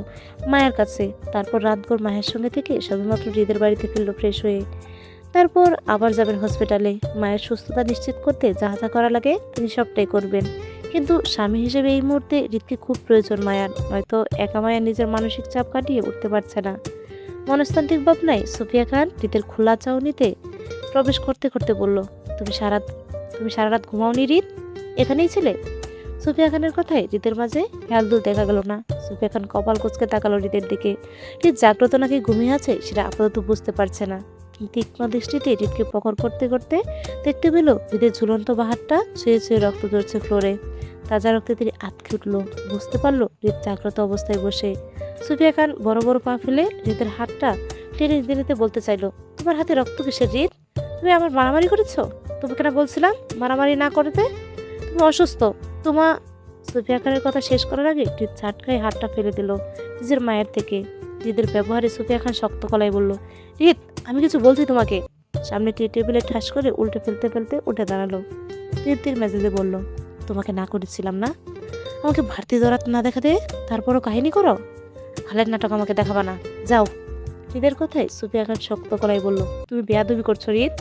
S1: মায়ের কাছে। তারপর রাতভর মায়ের সঙ্গে থেকে সবেমাত্র হৃদের বাড়িতে ফিরল ফ্রেশ হয়ে। তারপর আবার যাবেন হসপিটালে। মায়ের সুস্থতা নিশ্চিত করতে যা যা করা লাগে তিনি সবটাই করবেন, কিন্তু স্বামী হিসেবে এই মুহূর্তে হৃদকে খুব প্রয়োজন মায়ার, নয়তো একা মায়া নিজের মানসিক চাপ কাটিয়ে উঠতে পারছে না। মনস্তান্ত্রিক ভাবনায় সুফিয়া খান হৃদের খোলা চাউনিতে প্রবেশ করতে করতে বলল, তুমি সারা রাত ঘুমাওনি হৃদ? এখানেই ছিলে? সুফিয়া খানের কথায় হৃদের মাঝে হেলদুল দেখা গেল না। সুফিয়া খান কপাল কুঁচকে তাকালো হৃদের দিকে। হৃদ জাগ্রত নাকি ঘুমিয়ে আছে সেটা আপাতত বুঝতে পারছে না। তীক্ষ্ণ দৃষ্টিতে হৃদকে পকর করতে করতে দেখতে পেল হৃদের ঝুলন্ত বাহারটা ছুঁয়ে ছুঁয়ে রক্ত ঝরছে ফ্লোরে। তাজা রক্তে তিনি আটকে উঠল। বুঝতে পারলো হৃদ জাগ্রত অবস্থায় বসে। সুফিয়া খান বড় বড় পা ফেলে হৃদের হাতটা টেনে দিতে বলতে চাইলো, তোমার হাতে রক্ত কিসের হৃদ? তুমি আমার মারামারি করেছো? তোমাকে না বলছিলাম মারামারি না করতে? তুমি অসুস্থ। তোমা সুফিয়া খানের কথা শেষ করার আগে হৃদ ঝাটকায় হাতটা ফেলে দিল নিজের মায়ের থেকে। হৃদের ব্যবহারে সুফিয়া খান শক্ত গলায় বলল, হৃদ, আমি কিছু বলছি তোমাকে। সামনে টেবিলে ঠাস করে উল্টে ফেলতে ফেলতে উঠে দাঁড়ালো। তৃপ্তির মেজাজে বলল, তোমাকে না করেছিলাম না? আমাকে ভারতী দরাত না দেখাতে তারপরও কাহিনী করো? হালের নাটক আমাকে দেখাবা না, যাও। হৃদের কথায় সুফিয়া খান শক্ত গলায় বলল, তুমি বেয়াদবি করছো হৃদ।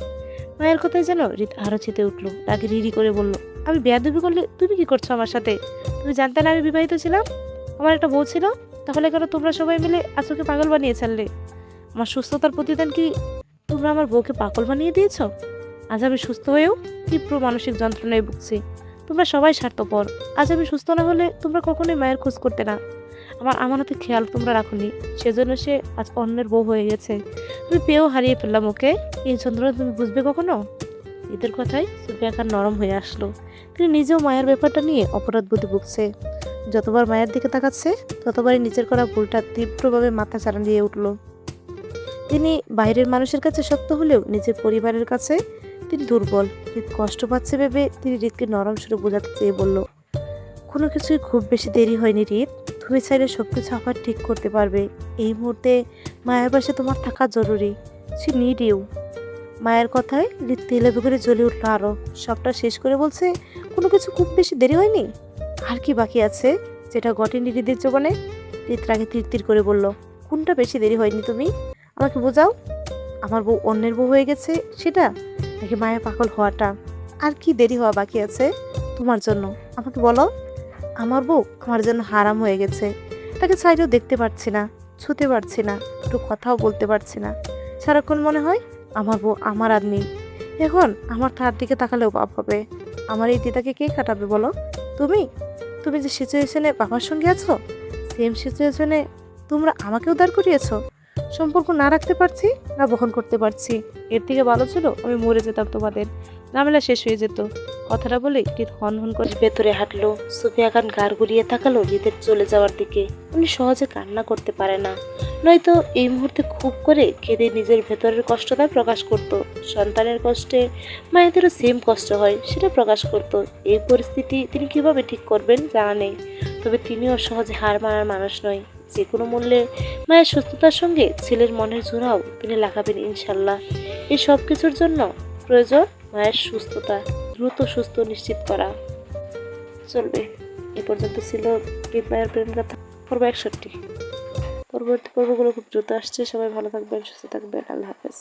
S1: মায়ের কথায় যেন হৃদ আরো চেতে উঠলো, রাগে রিরি করে বলল, আমি বেয়াদবি করলে তুমি কি করছো আমার সাথে? তুমি জানতে না আমি বিবাহিত ছিলাম? আমার একটা বউ ছিল? তাহলে কেন তোমরা সবাই মিলে আসুকে পাগল বানিয়ে ছাড়লে? আমার সুস্থতার প্রতিদান কি তোমরা আমার বউকে পাগল বানিয়ে দিয়েছ? আজ আমি সুস্থ হয়েও তীব্র মানসিক যন্ত্রণায় ভুগছি। তোমরা সবাই স্বার্থপর। আজ আমি সুস্থ না হলে তোমরা কখনোই মায়ের খোঁজ করতে না। আমার আমানতে খেয়াল তোমরা রাখোনি, সেজন্য সে আজ অন্যের বউ হয়ে গেছে। তুমি পেয়েও হারিয়ে ফেললাম ওকে। এই যন্ত্রণা তুমি বুঝবে কখনো? এদের কথায় সুফিয়া খান নরম হয়ে আসলো। তিনি নিজেও মায়ের ব্যাপারটা নিয়ে অপরাধ বোধে ভুগছে। যতবার মায়ের দিকে তাকাচ্ছে ততবারই নিজের করা ভুলটা তীব্রভাবে মাথা চাড়া দিয়ে উঠল। তিনি বাইরের মানুষের কাছে শক্ত হলেও নিজের পরিবারের কাছে তিনি দুর্বল। হৃদ কষ্ট পাচ্ছে ভেবে তিনি হৃদকে নরম সুরে বোঝাতে চেয়ে বলল, কোনো কিছুই খুব বেশি দেরি হয়নি হৃদ। তুমি চাইলে সবকিছু আবার ঠিক করতে পারবে। এই মুহূর্তে মায়ের পাশে তোমার থাকা জরুরি। সে নিড ইউ। মায়ের কথায় হৃদ তেলে করে জ্বলে উঠল আরো। সবটা শেষ করে বলছে, কোনো কিছু খুব বেশি দেরি হয়নি? আর কি বাকি আছে যেটা ঘটেনি হৃদের জীবনে? হৃদ রাগে তিরতির করে বলল, কোনটা বেশি দেরি হয়নি তুমি আমাকে বোঝাও। আমার বউ অন্যের বউ হয়ে গেছে সেটা, নাকি মায়ের পাগল হওয়াটা? আর কি দেরি হওয়া বাকি আছে তোমার জন্য আমাকে বলো। আমার বউ আমার জন্য হারাম হয়ে গেছে। তাকে চাইলেও দেখতে পারছি না, ছুতে পারছি না, একটু কথাও বলতে পারছি না। সারাক্ষণ মনে হয় আমার বউ আমার আর নেই। এখন আমার তার দিকে তাকালেও পাপ হবে। আমার এই দিদাকে কে কাটাবে বলো? তুমি তুমি যে সিচুয়েশনে বাবার সঙ্গে আছো, সেম সিচুয়েশনে তোমরা আমাকে উদ্ধার করিয়েছো। সম্পর্ক না রাখতে পারছি না বহন করতে পারছি। এর থেকে ভালো ছিল আমি মরে যেতাম, তোমাদের ঝামেলা শেষ হয়ে যেত। কথাটা বলে হৃদ হন হন করে ভেতরে হাঁটলো। সুফিয়া খান গাড় ঘুরিয়ে তাকালো হৃদের চলে যাওয়ার দিকে। উনি সহজে কান্না করতে পারে না, নয়তো এই মুহূর্তে খুব করে কেঁদে নিজের ভেতরের কষ্টটা প্রকাশ করত। সন্তানের কষ্টে মায়েদেরও সেম কষ্ট হয়, সেটা প্রকাশ করত। এই পরিস্থিতি তিনি কিভাবে ঠিক করবেন জানা নেই, তবে তিনিও সহজে হার মানার মানুষ নয়। যে কোনো মূল্যে মায়ের সুস্থতার সঙ্গে ছেলের মনের জোড়াও তিনি লাগাবেন ইনশাল্লাহ। এই সব কিছুর জন্য প্রয়োজন মায়ের সুস্থতা, দ্রুত সুস্থ নিশ্চিত করা। চলবে, এ পর্যন্ত ছিল হৃদ মায়ের প্রেম কথা পর্ব 61। পরবর্তী পর্বগুলো খুব দ্রুত আসছে। সবাই ভালো থাকবেন, সুস্থ থাকবেন। আল্লাহ হাফেজ।